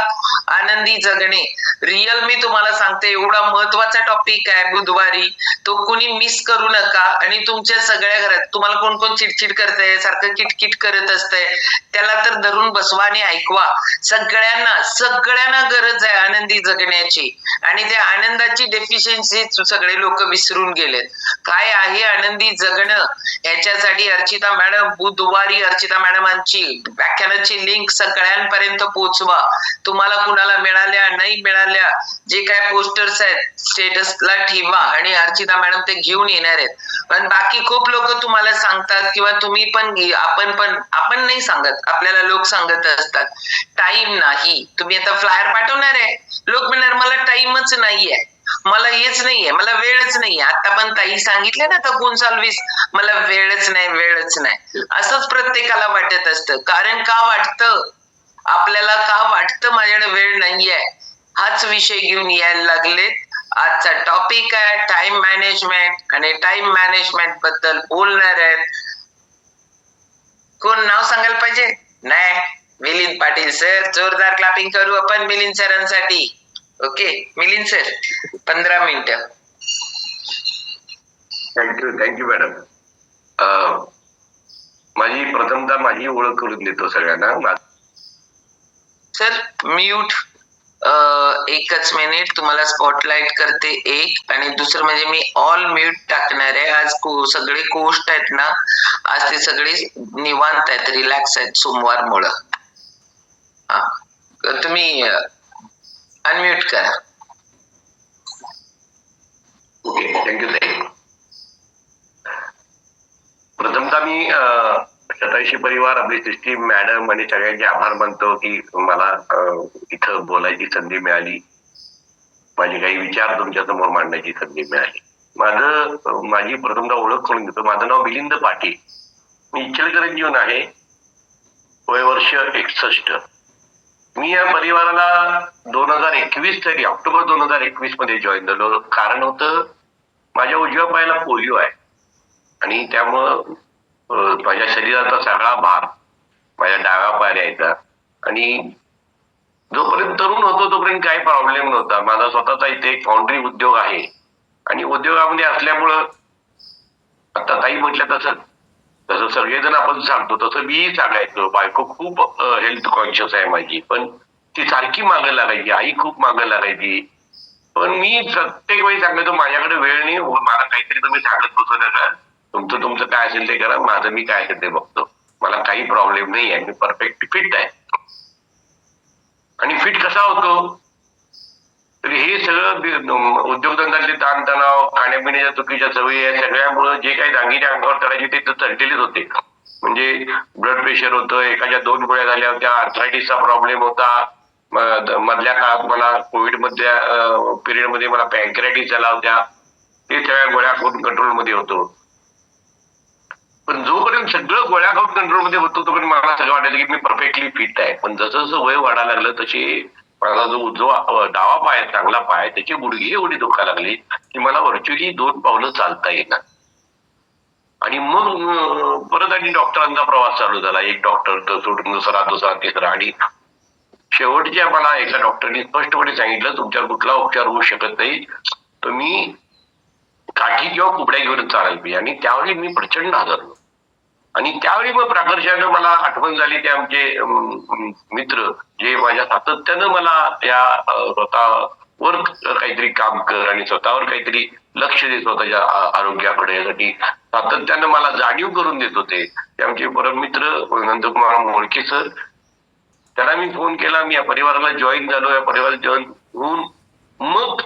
आनंदी जगणे. रिअल मी तुम्हाला सांगते एवढा महत्वाचा टॉपिक आहे बुधवारी, तो कुणी मिस करू नका. आणि तुमच्या सगळ्या घरात तुम्हाला कोण कोण चिडचिड करतंय, सारखं किटकिट करत असतंय, त्याला तर धरून बसवा आणि ऐकवा. सगळ्यांना गरज आहे आनंदी जगण्याची. आणि त्या आनंदाची डेफिशियन्सी सगळे लोक विसरून गेलेत. काय आहे आनंदी जगणं ह्याच्यासाठी अर्चिता मॅडम बुधवारी अर्चिता मॅडमांची व्याख्यानाची लिंक सगळ्यांपर्यंत पोहोचवा. तुम्हाला कुणाला मिळाल्या नाही मिळाल्या, जे काय पोस्टर्स आहेत स्टेटसला ठेवा आणि अर्चिता मॅडम ते घेऊन येणार आहेत. पण बाकी खूप लोक तुम्हाला सांगतात किंवा तुम्ही पण आपण नाही सांगत, आपल्याला लोक सांगत असतात टाइम नाही. तुम्ही आता फ्लायर पाठवणार आहे, लोक म्हणणार मला टाइमच नाहीये, मला हेच नाहीये, मला वेळच नाहीये. आता पण ताई सांगितले ना तर गोन्साल्विस, मला वेळच नाही. असंच प्रत्येकाला वाटत असतं. कारण का वाटतं आपल्याला, का वाटतं माझ्याकडे वेळ नाहीये, हाच विषय घेऊन यायला लागलेत. आजचा टॉपिक आहे टाइम मॅनेजमेंट, आणि टाइम मॅनेजमेंट बद्दल बोलणार आहेत. कोण नाव सांगायला पाहिजे? नाही, मिलिंद पाटील सर. जोरदार क्लॅपिंग करू आपण मिलिंद सरांसाठी. ओके मिलिंद सर, 15 मिनिटं. Thank you madam. माझी ओळख करून देतो सगळ्यांना. सर म्यूट, एकच मिनिट तुम्हाला स्पॉटलाइट करते एक. आणि दुसरं म्हणजे मी ऑल म्यूट टाकणार आहे. आज सगळे कोस्ट आहेत ना, आज ते सगळे निवांत आहेत, रिलॅक्स आहेत सोमवार मुळे. हा, तुम्ही अनम्यूट करा. ओके, थँक्यू ताई. प्रथमतः मी शतायुषी परिवार, आपली सृष्टी मॅडम आणि सगळ्यांचे आभार मानतो की मला इथं बोलायची संधी मिळाली, माझे काही विचार तुमच्या समोर मांडण्याची संधी मिळाली. माझी प्रथमतः ओळख करून देतो. माझं नाव मिलिंद पाटील, मी इचलकरंजीहून आहे, वय वर्ष 61. मी या परिवाराला 2021 साली ऑक्टोबर 2021 मध्ये जॉईन झालो. कारण होतं माझ्या उजव्या पायाला पोलिओ आहे आणि त्यामुळं माझ्या शरीराचा सगळा भार माझ्या डाव्या पायाला यायचा. आणि जोपर्यंत तरुण होतो तोपर्यंत काही प्रॉब्लेम नव्हता. माझा स्वतःचा इथे एक फाउंड्री उद्योग आहे आणि उद्योगामध्ये असल्यामुळं आता ताई म्हटलं तसं सगळेजण आपण सांगतो तसं मी सांगायचो. बायको खूप हेल्थ कॉन्शियस आहे माझी, पण ती सारखी मागं लागायची, आई खूप मागं लागायची. पण मी प्रत्येक वेळी सांगायचो माझ्याकडे वेळ नाही, मला काहीतरी तुम्ही सांगत बसू नका, तुमचं काय असेल ते करा, माझं मी काय असेल ते बघतो, मला काही प्रॉब्लेम नाही आहे, मी परफेक्ट फिट आहे. आणि फिट कसा होतो तर हे सगळं उद्योगधंद्यातले ताणतणाव, खाण्यापिण्याच्या चुकीच्या सवयी या सगळ्यामुळे जे काही दांगिन्या अंगावर चढायचे ते तर चढलेलेच होते. म्हणजे ब्लड प्रेशर होतं, एखाद्या 2 गोळ्या झाल्या होत्या, आर्थरायटिसचा प्रॉब्लेम होता, मधल्या काळात मला कोविड मधल्या पिरियड मध्ये मला पॅन्क्रियाटिस झाला होत्या, ते सगळ्या गोळ्या खाऊन कंट्रोलमध्ये होतो. पण जोपर्यंत सगळं गोळ्या खाऊन कंट्रोलमध्ये होतो तोपर्यंत मला सगळं वाटायचं की मी परफेक्टली फिट आहे. पण जसं जसं वय वाढायला लागलं तशी माझा जो डावा पाय, चांगला पाय, त्याची गुडघे एवढी दुखायला लागली की मला व्हर्च्युअली 2 पावलं चालता येणार. आणि मग परत आणि डॉक्टरांचा प्रवास चालू झाला. एक डॉक्टर सोडून दुसरा तिसरा, आणि शेवटच्या मला एका डॉक्टरनी स्पष्टपणे सांगितलं तुमच्यावर कुठला उपचार होऊ शकत नाही, तुम्ही काठी किंवा कुबड्या घेऊन चालायला पाहिजे. आणि त्यावेळी मी प्रचंड हादरलो. आणि त्यावेळी मग प्रकर्षानं मला आठवण झाली ते आमचे मित्र जे माझ्या सातत्यानं मला या स्वतःवर काहीतरी काम कर आणि स्वतःवर काहीतरी लक्ष दे स्वतःच्या आरोग्याकडे, यासाठी सातत्यानं मला जाणीव करून देत होते. ते आमचे परम मित्र नंदकुमार मोळके सर, त्याला मी फोन केला, मी या परिवाराला जॉईन झालो, या परिवाराला जॉईन होऊन मग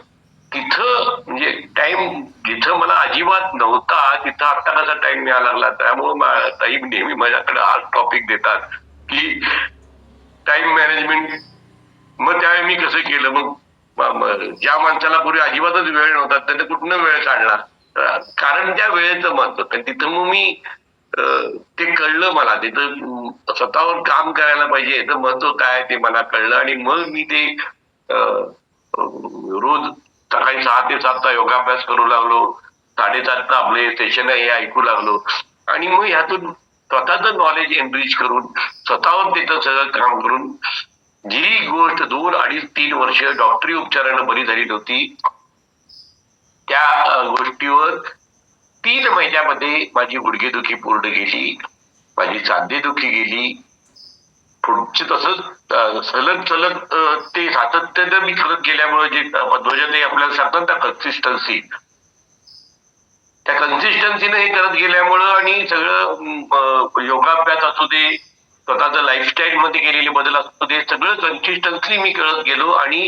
तिथं म्हणजे टाइम जिथं मला अजिबात नव्हता तिथं आता कसा टाइम मिळायला लागला. त्यामुळे ताई नेहमी माझ्याकडे आज टॉपिक देतात की टाइम मॅनेजमेंट. मग त्यावेळी मी कसं केलं, मग ज्या माणसाला पूर्वी अजिबातच वेळ नव्हता त्याने कुठनं वेळ काढला, कारण त्या वेळेचं महत्व. आणि तिथं मग मी ते कळलं मला, तिथं स्वतःवर काम करायला पाहिजे याचं महत्व काय ते मला कळलं. आणि मग मी ते रोज सकाळी 6 ते 7 योगाभ्यास करू लागलो, 7:30 आपले सेशन हे ऐकू लागलो. आणि मग ह्यातून स्वतःच नॉलेज एनरिच करून स्वतःवर तिथं सगळं काम करून जी गोष्ट 2, 2.5, 3 वर्ष डॉक्टरी उपचारानं बरी झाली नव्हती, त्या गोष्टीवर 3 महिन्यामध्ये माझी गुडघेदुखी पूर्ण गेली, माझी सांधेदुखी गेली. पुढचे तसंच सलग ते सातत्यानं मी करत गेल्यामुळे जे पद्मजाताई आपल्याला सांगतात ना कन्सिस्टन्सी, त्या कन्सिस्टन्सीनं हे करत गेल्यामुळं आणि सगळं योगाभ्यास असू दे, स्वतःच्या लाईफस्टाईल मध्ये केलेले बदल असू दे, सगळं कन्सिस्टन्सी मी करत गेलो. आणि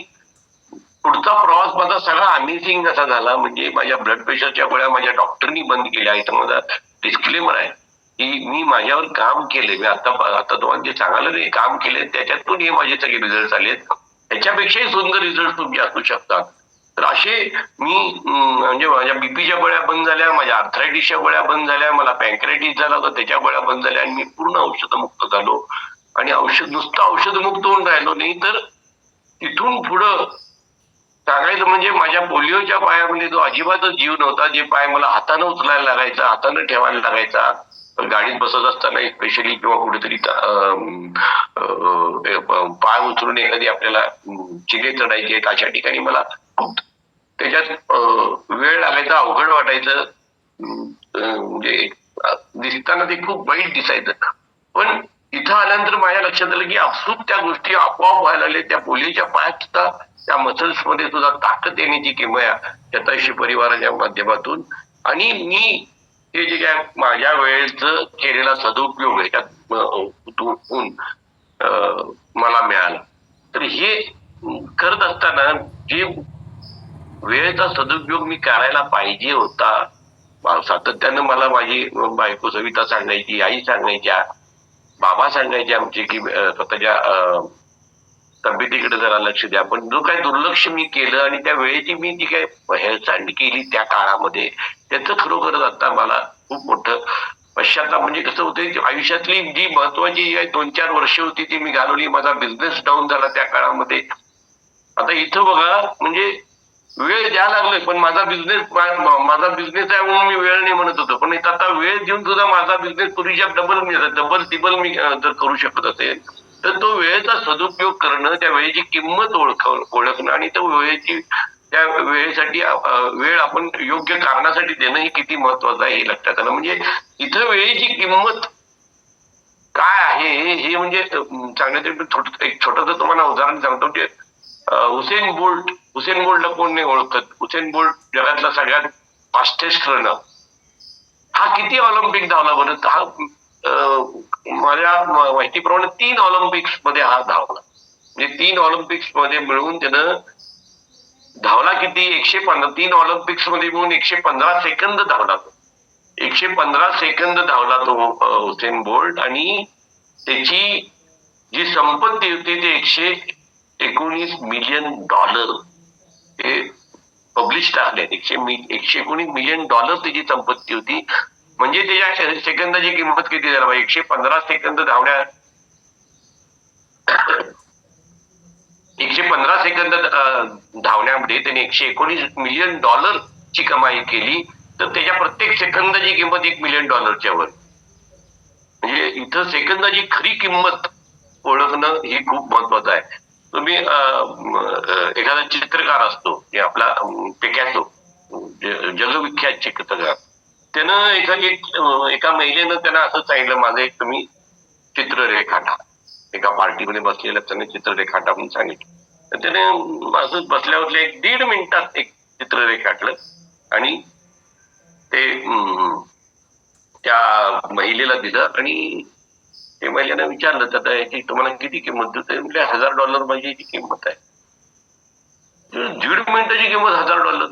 पुढचा प्रवास माझा सगळा अमेझिंग असा झाला. म्हणजे माझ्या ब्लड प्रेशरच्या गोळ्या माझ्या डॉक्टरनी बंद केल्या. इथं माझा डिस्क्लेमर आहे की मी माझ्यावर काम केले, मी आता तुम्हाला जे सांगायला नाही काम केले त्याच्यातून हे माझे सगळे रिझल्ट आलेत. त्याच्यापेक्षाही सुंदर रिझल्ट तुमचे असू शकतात. तर असे मी म्हणजे माझ्या बीपीच्या गोळ्या बंद झाल्या, माझ्या आर्थरायटिसच्या गोळ्या बंद झाल्या, मला पँक्रेटिस झाला होता त्याच्या गोळ्या बंद झाल्या आणि मी पूर्ण औषधमुक्त झालो. आणि नुसतं औषधमुक्त होऊन राहिलो नाही तर तिथून पुढं सांगायचं म्हणजे माझ्या पोलिओच्या पायामध्ये जो अजिबातच जीव नव्हता, जे पाय मला हातानं उचलायला लागायचा, हातानं ठेवायला लागायचा, गाडीत बसत असताना स्पेशली किंवा कुठेतरी पाय उचलून एखादी आपल्याला चिले चढायचे, अशा ठिकाणी मला त्याच्यात वेळ लागायचा, अवघड वाटायचं. म्हणजे दिसताना ते खूप वाईट दिसायचं. पण इथं आल्यानंतर माझ्या लक्षात आलं की आपसूक त्या गोष्टी आपोआप व्हायला लागल्या. त्या पोलिओच्या पायात सुद्धा, त्या मसल्स मध्ये सुद्धा ताकद येण्याची किमया शतायुषी परिवाराच्या माध्यमातून. आणि मी हे जे काय माझ्या वेळेचं केलेला सदुपयोग ह्याच्यात मला मिळाला. तर हे करत असताना जे वेळेचा सदुपयोग मी करायला पाहिजे होता, सातत्यानं मला माझी बायको सविता सांगायची, आई सांगायच्या, बाबा सांगायचे आमचे की स्वतःच्या तब्येतीकडे जरा लक्ष द्या. पण जो काही दुर्लक्ष मी केलं आणि त्या वेळेची मी जी काही हेळसांड केली त्या काळामध्ये, त्याचं खरोखरच आता मला खूप मोठं पश्चाताप. म्हणजे कसं होतं, आयुष्यातली जी महत्वाची 2-4 वर्ष होती ती मी घालवली. माझा बिझनेस डाऊन झाला त्या काळामध्ये. आता इथं बघा, म्हणजे वेळ द्यायला लागलोय पण माझा बिझनेस आहे म्हणून मी वेळ नाही म्हणत होतो. पण आता वेळ देऊन सुद्धा माझा बिझनेस पूर्वीच्या डबल टिबल मी जर करू शकत असेल तर तो वेळेचा सदुपयोग करणं, त्या वेळेची किंमत ओळखणं आणि त्या वेळेसाठी वेळ आपण योग्य कारणासाठी देणं हे किती महत्वाचं आहे हे लक्षात आलं. म्हणजे इथं वेळेची किंमत काय आहे हे म्हणजे सांगण्याचं एक छोटंसं तुम्हाला उदाहरण सांगतो. की हुसेन बोल्टला कोण नाही ओळखत. हुसेन बोल्ट जगातला सगळ्यात फास्टेस्ट रनर. हा किती ऑलिम्पिक धावला बरं? हा माझ्या माहितीप्रमाणे 3 ऑलिम्पिक्स मध्ये हा धावला. म्हणजे 3 ऑलिम्पिक्स मध्ये मिळून त्यानं धावला किती? 3 ऑलिम्पिक्स मध्ये मिळून 115 सेकंद धावला तो. 115 सेकंद धावला तो हुसेन बोल्ट. आणि त्याची जी संपत्ती होती ते $119 मिलियन हे पब्लिश आहे. 119 मिलियन त्याची संपत्ती होती. म्हणजे त्याच्या सेकंदाची किंमत किती झाली? 115 सेकंद 115 सेकंद धावण्यामध्ये त्याने $119 मिलियन ची कमाई केली. तर त्याच्या प्रत्येक सेकंदाची किंमत $1 मिलियन वर. म्हणजे इथं सेकंदाची खरी किंमत ओळखणं हे खूप महत्वाचं आहे. तुम्ही एखादा चित्रकार असतो जे आपला पिकॅसो, जगविख्यात चित्रकार, त्यानं एका महिलेनं त्यांना असं सांगितलं, माझं एक तुम्ही चित्र रेखाटा. एका पार्टीमध्ये बसलेलं त्याने चित्र रेखाटा म्हणून सांगितलं. तर त्याने असं बसल्यावर 1.5 मिनिटात एक चित्र रेखाटलं आणि ते त्या महिलेला दिलं. आणि ते महिलांना विचारलं तर याची तुम्हाला किती किंमत देते, म्हणजे $1000 माझी याची किंमत आहे. 1.5 मिनिटाची किंमत $1000.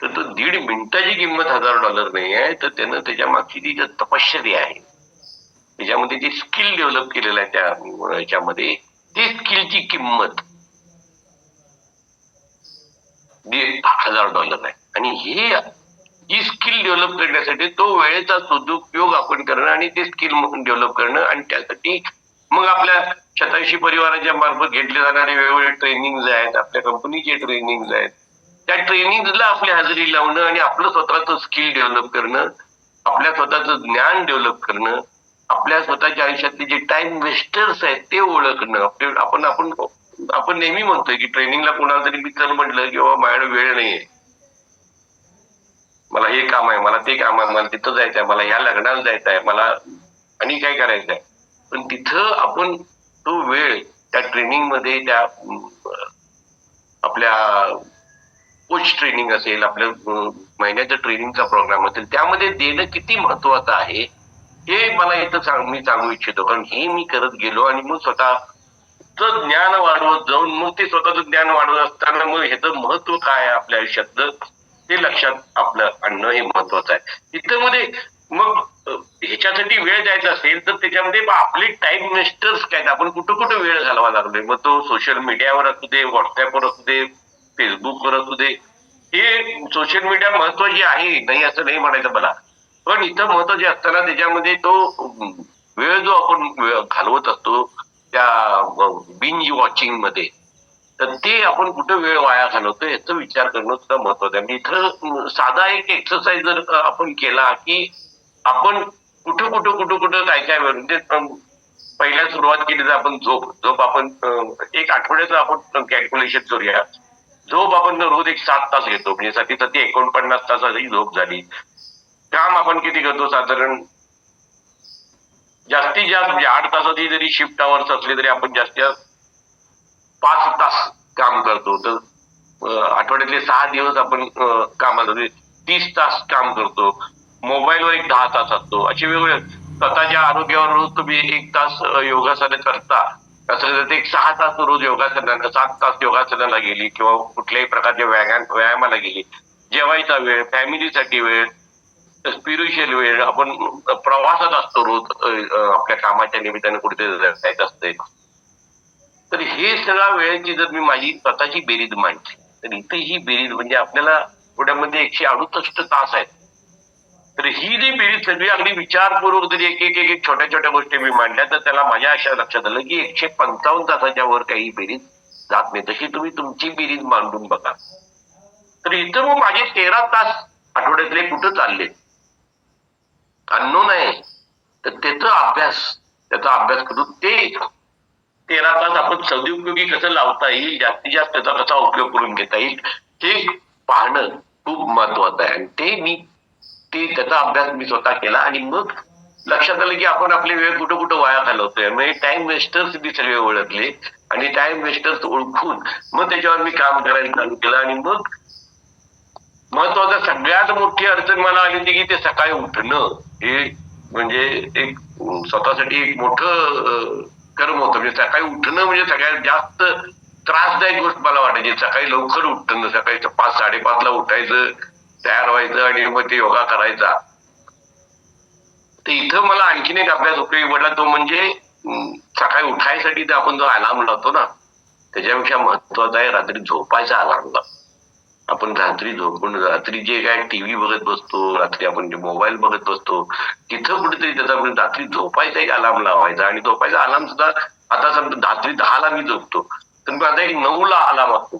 तर तो 1.5 मिनिटाची किंमत $1000 नाही आहे, तर त्यानं त्याच्या मागची ती तपश्चर्या आहे, त्याच्यामध्ये जे स्किल डेव्हलप केलेलं आहे त्या याच्यामध्ये, ती स्किलची किंमत $1000 आहे. आणि ही स्किल डेव्हलप करण्यासाठी तो वेळेचा सदुपयोग आपण करणं आणि ते स्किल डेव्हलप करणं, आणि त्यासाठी मग आपल्या 87 परिवाराच्या मार्फत घेतले जाणारे वेगवेगळे ट्रेनिंग आहेत, आपल्या कंपनीचे ट्रेनिंग आहेत, त्या ट्रेनिंगला आपली हजेरी लावणं आणि आपलं स्वतःचं स्किल डेव्हलप करणं, आपल्या स्वतःचं ज्ञान डेव्हलप करणं, आपल्या स्वतःच्या आयुष्यातले जे टाइम वेस्टर्स आहेत ते ओळखणं. आपण आपण आपण नेहमी म्हणतोय की ट्रेनिंगला कोणाला तरी मी चल म्हटलं किंवा माझ्याकडे वेळ नाहीये, मला हे काम आहे, मला ते काम आहे, मला तिथं जायचंय, मला ह्या लग्नाला जायचं आहे, मला आणि काय करायचंय, पण तिथं आपण तो वेळ त्या ट्रेनिंग मध्ये, त्या आपल्या कोच ट्रेनिंग असेल, आपल्या महिन्याचा ट्रेनिंगचा प्रोग्राम असेल, त्यामध्ये देणं किती महत्वाचं आहे हे मला इथं मी सांगू इच्छितो. कारण हे मी करत गेलो आणि मग स्वतःच ज्ञान वाढवत जाऊन मग ते स्वतःचं ज्ञान वाढवत असताना मग ह्याचं महत्व काय आहे आपल्या आयुष्यातलं ते लक्षात आपलं आणणं हे महत्वाचं आहे. तिथं मध्ये मग ह्याच्यासाठी वेळ द्यायचा असेल तर त्याच्यामध्ये आपले टाइम वेस्टर्स काय, आपण कुठं कुठं वेळ घालवा लागलोय, मग तो सोशल मीडियावर असू दे, व्हॉट्सअपवर असू दे, फेसबुकवर असू दे, हे सोशल मीडिया महत्वाची आहे, नाही असं नाही म्हणायचं मला, पण इथं महत्वाचे असताना त्याच्यामध्ये तो वेळ जो आपण घालवत असतो त्या बिंज वॉचिंग मध्ये, तर ते आपण कुठं वेळ वाया घालवतो याचा विचार करणं सुद्धा महत्वाचं आहे. इथं साधा एक एक्सरसाइज जर आपण केला की आपण कुठं काय म्हणजे पहिल्या सुरुवात केली तर आपण झोप आपण एक आठवड्याचं आपण कॅल्क्युलेशन करूया. झोप आपण रोज एक 7 तास घेतो, म्हणजे 49 तासाची झोप झाली. काम आपण किती करतो, साधारण जास्तीत जास्त म्हणजे 8 तासाची जरी शिफ्ट आवर्स असले तरी आपण जास्तीत जास्त 5 तास काम करतो. तर आठवड्यातले 6 दिवस आपण कामाला 30 तास काम करतो. मोबाईलवर एक 10 तास असतो. असे वेगवेगळे स्वतःच्या आरोग्यावर रोज तुम्ही 1 तास योगासनं करता, असं एक 6 तास रोज योगासनाला, 7 तास योगासनाला गेली किंवा कुठल्याही प्रकारच्या व्यायामाला गेली. जेवायचा वेळ, फॅमिलीसाठी वेळ, स्पिरिच्युअल वेळ, आपण प्रवासात असतो रोज आपल्या कामाच्या निमित्ताने कुठेतरी जायचं असते. तर हे सगळ्या वेळेची जर मी माझी स्वतःची बेरीज मांडली तर इथे ही बेरीज म्हणजे आपल्याला थोड्यामध्ये 168 तास आहेत. तर ही जी बेरीज सगळी अगदी विचारपूर्वक जरी एक छोट्या गोष्टी मी मांडल्या तर त्याला माझ्या अशा लक्षात आलं की 155 तासाच्या वर काही बेरीज जात नाही. तशी तुम्ही तुमची बेरीज मांडून बघा. तर इथं मग माझे 13 तास आठवड्यातले कुठं चालले अननोन आहे. तर त्याचा अभ्यास करून ते 13 तास आपण सदुपयोगी कसं लावता येईल, जास्तीत जास्त त्याचा कसा उपयोग करून घेता येईल हे पाहणं खूप महत्वाचं आहे. आणि त्याचा अभ्यास मी स्वतः केला आणि मग लक्षात आलं की आपण आपले वेळ कुठं वाया घालवतोय. म्हणजे टाइम वेस्टर्स मी सगळे ओळखले आणि टाइम वेस्टर्स ओळखून मग त्याच्यावर मी काम करायला चालू केलं. आणि मग महत्वाचं सगळ्यात मोठी अडचण मला आली होती की ते सकाळी उठणं हे म्हणजे एक स्वतःसाठी एक मोठं कर्म होतं. म्हणजे सकाळी उठणं म्हणजे सगळ्यात जास्त त्रासदायक गोष्ट मला वाटायची. सकाळी लवकर उठणं, सकाळी 5-5:30 ला उठायचं, तयार व्हायचं आणि मग ते योगा करायचा. तर इथं मला आणखीन एक अभ्यास उपयोगी पडला, तो म्हणजे सकाळी उठायसाठी तर आपण जो अलार्म लावतो ना त्याच्यापेक्षा महत्वाचा आहे रात्री झोपायचा अलार्म लावतो. आपण रात्री झोपून रात्री जे काय टीव्ही बघत बसतो, रात्री आपण जे मोबाईल बघत बसतो, तिथं कुठेतरी त्याचा रात्री झोपायचा एक अलार्म लावायचा. आणि झोपायचा अलार्म सुद्धा आता समजा रात्री 10 मी झोपतो तर माझा एक 9 अलार्म असतो.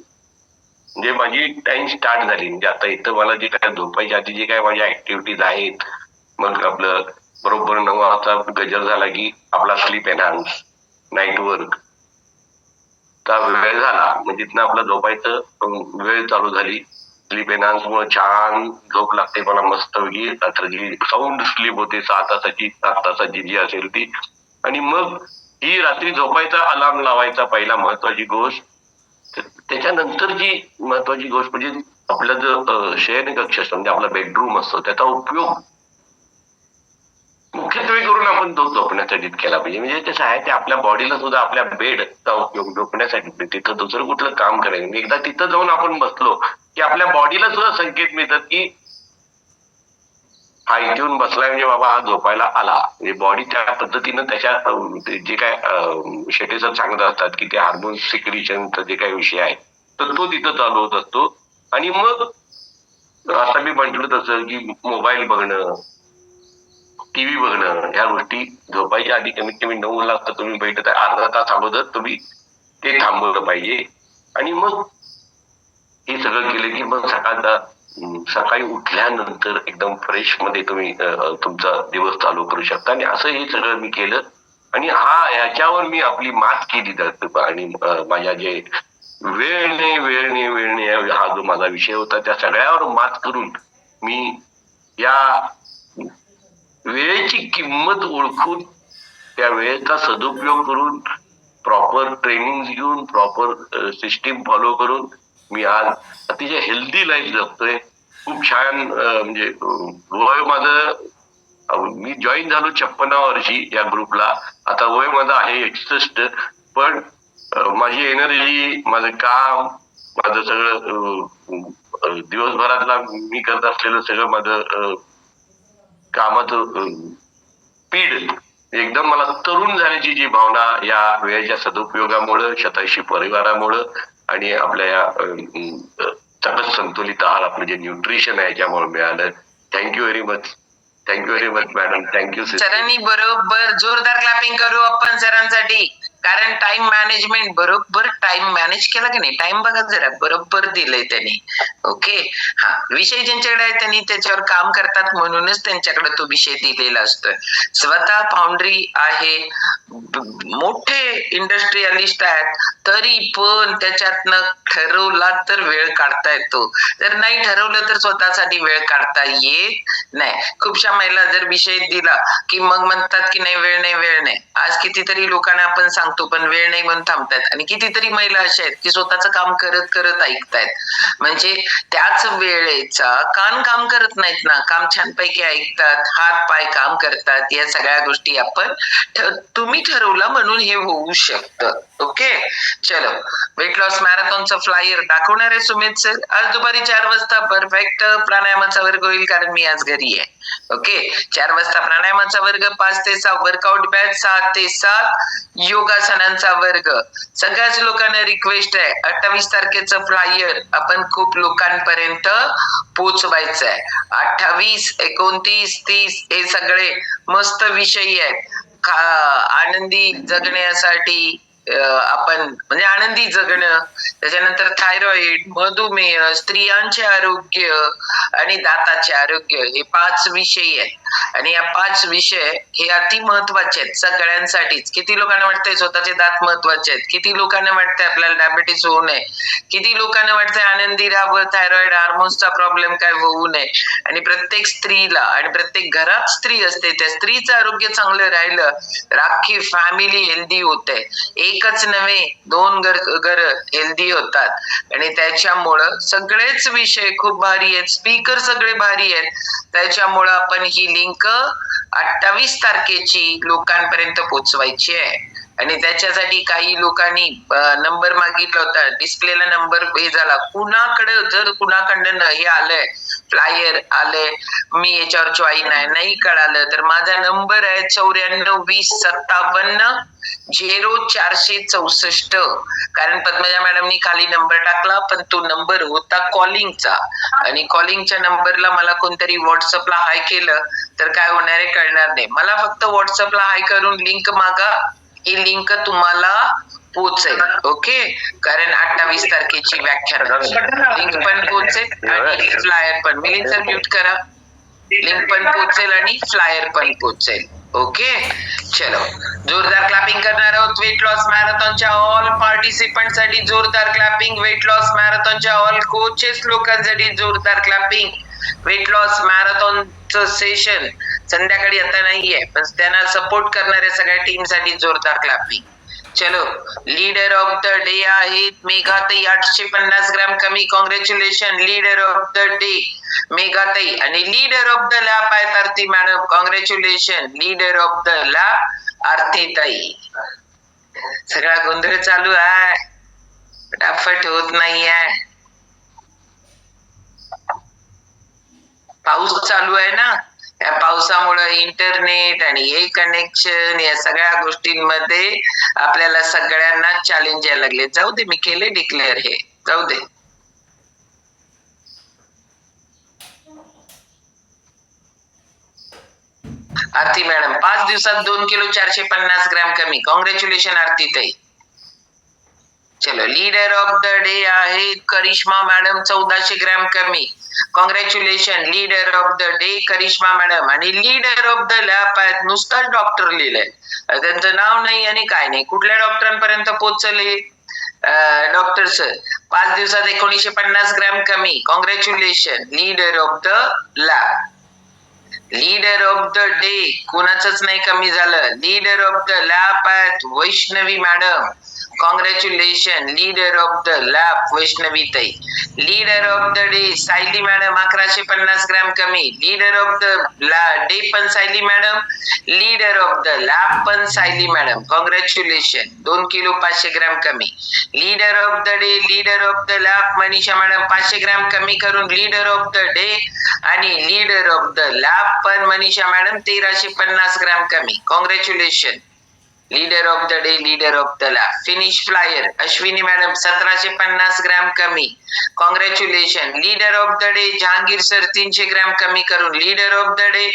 म्हणजे माझी टाइम स्टार्ट झाली. म्हणजे आता इथं मला जे काय झोपायच्या आधी जे काय माझ्या ऍक्टिव्हिटीज आहेत, मग आपलं बरोबर 9 वाजता गजर झाला की आपला स्लीप एनहान्स, नाईट वर्क वेळ झाला म्हणजे तिथनं आपला झोपायचं वेळ चालू झाली. स्लीप एनहान्स मुळे छान झोप लागते मला मस्तपैकी. रात्री साऊंड स्लीप होते 7 तासाची जी असेल ती. आणि मग ही रात्री झोपायचा अलार्म लावायचा पहिला महत्वाची गोष्ट. त्याच्यानंतर जी महत्वाची गोष्ट म्हणजे आपला जो शयन कक्ष असतो म्हणजे आपला बेडरूम असतो त्याचा उपयोग मुख्यतः तुम्ही करून आपण तो झोपण्यासाठी केला पाहिजे. म्हणजे कसं आहे ते आपल्या बॉडीला सुद्धा आपल्या बेडचा उपयोग झोपण्यासाठी तिथं दुसरं कुठलं काम करायचं. एकदा तिथं जाऊन आपण बसलो की आपल्या बॉडीला सुद्धा संकेत मिळतात की हा इथे येऊन बसलाय म्हणजे बाबा हा झोपायला आला. म्हणजे बॉडी त्या पद्धतीनं त्याच्या जे काय शेटेस सांगत असतात की ते हार्मोन सिक्रिशनचा जे काही विषय आहे तर तो तिथं चालू होत असतो. आणि मग आता मी म्हटलं तसं की मोबाईल बघणं, टीव्ही बघणं ह्या गोष्टी झोपायच्या आधी कमीत कमी 9 ला तर तुम्ही बैठत आहे, अर्धा तास अगोदर तुम्ही ते थांबवलं पाहिजे. आणि मग हे सगळं केलं की मग सकाळी उठल्यानंतर एकदम फ्रेश मध्ये तुम्ही तुमचा दिवस चालू करू शकता. आणि असं हे सगळं मी केलं आणि ह्याच्यावर मी आपली मात केली जाते. आणि माझ्या जे वेळ नाही हा जो माझा विषय होता त्या सगळ्यावर मात करून मी या वेळेची किंमत ओळखून त्या वेळेचा सदुपयोग करून प्रॉपर ट्रेनिंग घेऊन प्रॉपर सिस्टीम फॉलो करून मी आज अतिशय हेल्दी लाईफ जगतोय. खूप छान म्हणजे वय माझं मी जॉईन झालो 56व्या वर्षी या ग्रुपला. आता वय माझं आहे 61. पण माझी एनर्जी, माझं काम, माझं सगळं दिवसभरातला मी करत असलेलं सगळं माझं कामाचं स्पीड एकदम मला तरुण झाल्याची जी भावना या वेळेच्या सदुपयोगामुळं, शतायुषी परिवारामुळं आणि आपल्या या सकस संतुलित आहार आपलं जे न्यूट्रिशन आहे याच्यामुळे मिळालं. Thank you very much madam. Thank you सरांनी बरोबर जोरदार क्लॅपिंग करू आपण सरांसाठी. कारण टाइम मॅनेजमेंट बरोबर टाइम मॅनेज केला की नाही, टाइम बघा जरा बरोबर दिलंय त्यांनी. ओके, हा विषय ज्यांच्याकडे आहे त्यांनी त्याच्यावर काम करतात म्हणूनच त्यांच्याकडे तो विषय दिलेला असतोय. स्वतः फाउंड्री आहे, मोठे इंडस्ट्रियलिस्ट आहेत, तरी पण त्याच्यातनं ठरवला तर वेळ काढता येतो, जर नाही ठरवलं तर स्वतःसाठी वेळ काढता येत नाही. खूपशा महिला जर विषय दिला की मग म्हणतात की नाही वेळ नाही. आज कितीतरी लोकांना आपण सांगतो पण वेळ नाही म्हणून थांबतायत. आणि कितीतरी महिला अशा आहेत की स्वतःचं काम करत ऐकतायत. म्हणजे त्याच वेळेचा काम करत नाहीत ना, काम छानपैकी ऐकतात, हात पाय काम करतात. या सगळ्या गोष्टी आपण तुम्ही ठरवलं म्हणून हे होऊ शकतं. ओके, चलो वेट लॉस मॅरेथॉनचं फ्लायर दाखवणार आहे सुमित सर. आज दुपारी 4 वाजता परफेक्ट प्राणायामाचा वर्ग होईल कारण मी आज घरी आहे. ओके, 4 वाजता प्राणायामाचा वर्ग, 5 ते 6 वर्कआउट बॅच, 6 ते 7 योगासनांचा वर्ग. सगळ्याच लोकांना रिक्वेस्ट आहे 28 तारखेचं फ्लायर आपण खूप लोकांपर्यंत पोहोचवायचं आहे. 28, 29, 30 हे सगळे मस्त विषय आहेत. आनंदी जगण्यासाठी आपण म्हणजे आनंदी जगणं, त्याच्यानंतर थायरॉइड, मधुमेह, स्त्रियांचे आरोग्य आणि दाताचे आरोग्य हे 5 विषय आहेत. आणि या 5 विषय हे अति महत्वाचे आहेत सगळ्यांसाठीच. किती लोकांना वाटतंय स्वतःचे दात महत्वाचे आहेत, किती लोकांना वाटतंय आपल्याला डायबिटीस होऊ नये, किती लोकांना वाटतंय आनंदी राहावं, थायरॉइड हार्मोन्सचा प्रॉब्लेम काय होऊ नये. आणि प्रत्येक स्त्रीला आणि प्रत्येक घरात स्त्री असते, त्या स्त्रीचं आरोग्य चांगलं राहिलं तर अख्खी फॅमिली हेल्दी होते. एकच नव्हे 2 घर हेल्दी होतात. आणि त्याच्यामुळं सगळेच विषय खूप भारी आहेत, स्पीकर सगळे भारी आहेत. त्याच्यामुळं आपण ही लिंक 28 तारखेची लोकांपर्यंत पोहोचवायची आहे. आणि त्याच्यासाठी काही लोकांनी नंबर मागितला होता, डिस्प्लेला नंबर हे झाला. कुणाकडनं हे आलंय फ्लायर आलंय, मी याच्यावर जॉईन नाही कळालं तर माझा नंबर आहे 9420570464. कारण पद्मजा मॅडमनी खाली नंबर टाकला पण तो नंबर होता कॉलिंगचा. आणि कॉलिंगच्या नंबरला मला कोणतरी व्हॉट्सअपला हाय केलं तर काय होणार आहे कळणार नाही. मला फक्त व्हॉट्सअपला हाय करून लिंक मागा, ही लिंक तुम्हाला पोहोचेल. ओके, कारण 28 तारखेची व्याख्यानाची लिंक पण पोहोचेल आणि फ्लायर पण. मिलिंद सर म्यूट करा. लिंक पण पोहोचेल आणि फ्लायर पण पोहोचेल. ओके, चलो जोरदार क्लॅपिंग करणार आहोत. वेट लॉस मॅरेथॉनच्या ऑल पार्टिसिपंट साठी जोरदार क्लॅपिंग. वेट लॉस मॅरेथॉनच्या ऑल कोचेस लोकांसाठी जोरदार क्लॅपिंग. वेट लॉस मॅरेथॉनचं सेशन संध्याकाळी आता नाहीये पण त्यांना सपोर्ट करणाऱ्या सगळ्या टीम साठी जोरदार क्लॅपिंग. चलो, लीडर ऑफ द डे आहेत मेघाताई, 850 ग्रॅम कमी. Congratulation leader of the day मेघाताई आणि लीडर ऑफ द लॅब आहेत Aarti madam. Congratulation leader of the lab आरतीताई. सगळा गोंधळ चालू आहे, फटाफट होत नाहीये. पाऊस चालू आहे ना, या पावसामुळे इंटरनेट आणि हे कनेक्शन या सगळ्या गोष्टींमध्ये आपल्याला सगळ्यांना चॅलेंज यायला लागले. जाऊ दे, मी केले डिक्लेअर हे, जाऊ दे. आरती मॅडम 5 दिवसात 2 किलो 450 ग्रॅम कमी. कॉंग्रॅच्युलेशन आरती ताई. चलो लीडर ऑफ द डे आहे करिश्मा मॅडम, 1400 ग्रॅम कमी. Congratulation leader of the day Karishma madam. आणि लीडर ऑफ द लॅब आहेत नुसताच डॉक्टर लिहिलंय, त्यांचं नाव नाही आणि काय नाही. कुठल्या डॉक्टरांपर्यंत पोहोचले डॉक्टर सर? 5 दिवसात 1950 ग्रॅम कमी. Congratulation leader of the lab. Leader of the day कुणाचंच नाही कमी झालं. लीडर ऑफ द लॅब आहेत Vaishnavi madam. Congratulation leader of the lab Vaishnavi ताई. Leader of the day Sayali madam 1150 gram कमी. लीडर ऑफ द डे पण Sayali madam, leader of the lab पण Sayali madam. Congratulation 2 kilo 500 gram कमी. Leader of the day leader of the lab Manisha madam 500 gram कमी करून लीडर ऑफ द डे. आणि लीडर ऑफ द लॅब पण मनीषा मॅडम 1350 ग्रॅम कमी. Congratulation leader of the day leader of the lab. Finish flyer Ashwini madam 1750 gram कमी. Congratulation leader of the day Jahangir sir 300 gram कमी करून leader of the day.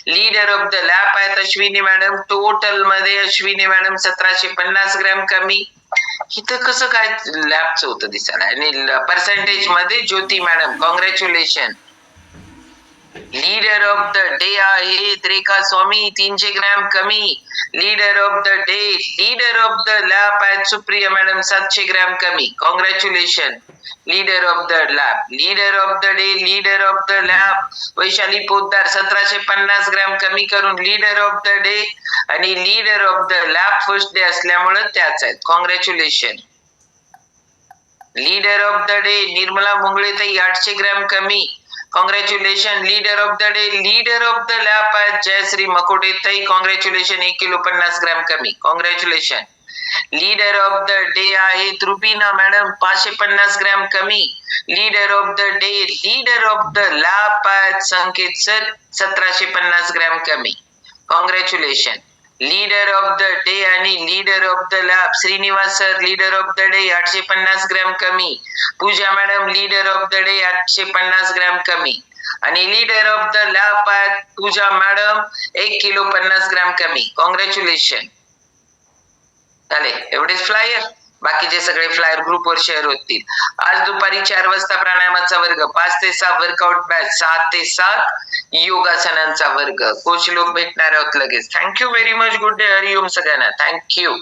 Leader of the lab आहेत अश्विनी मॅडम. टोटल मध्ये अश्विनी मॅडम 1750 ग्रॅम कमी. इथं कसं काय लॅबचं होतं दिसायला. आणि पर्सेंटेज मध्ये Jyoti madam. Congratulation leader of the day आहे रेखा स्वामी 300 ग्रॅम कमी. Leader of the day leader of the lab आहेत सुप्रिया मॅडम 700 ग्रॅम कमी. Congratulation leader of the lab. Leader of the day leader of the lab Vaishali Poddar 1750 gram कमी करून लीडर ऑफ द डे. आणि leader of the lab first day असल्यामुळे त्याच आहेत. Congratulation leader of the day Nirmala मुंगळे ताई 800 ग्रॅम कमी. Congratulation leader of the day leader of the lab आहेत जयश्री मकोटे ताई. कॉंग्रॅच्युलेशन 1 किलो 50 ग्रॅम कमी. Congratulation leader of the day आहे रुबीना मॅडम 550 ग्रॅम कमी. Leader of the day leader of the lab आहेत संकेत सर 1750 ग्रॅम कमी. Congratulation leader of the day आणि leader of the lab Shrinivas sir leader of the day 850 gram कमी. Pooja madam leader of the day 850 gram कमी. आणि लीडर ऑफ द लॅब आहेत पूजा मॅडम 1 किलो 50 ग्रॅम कमी. कॉंग्रॅच्युलेशन झाले एवढेच फ्लायर. बाकीचे सगळे फ्लायर ग्रुपवर शेअर होतील. आज दुपारी 4 वाजता प्राणायामाचा वर्ग, 5 ते 6 वर्कआउट बॅच, 6 ते 7 योगासनांचा वर्ग. कोच लोक भेटणार आहोत लगेच. Thank you very much. Good day. Hariom सगळ्यांना. थँक्यू.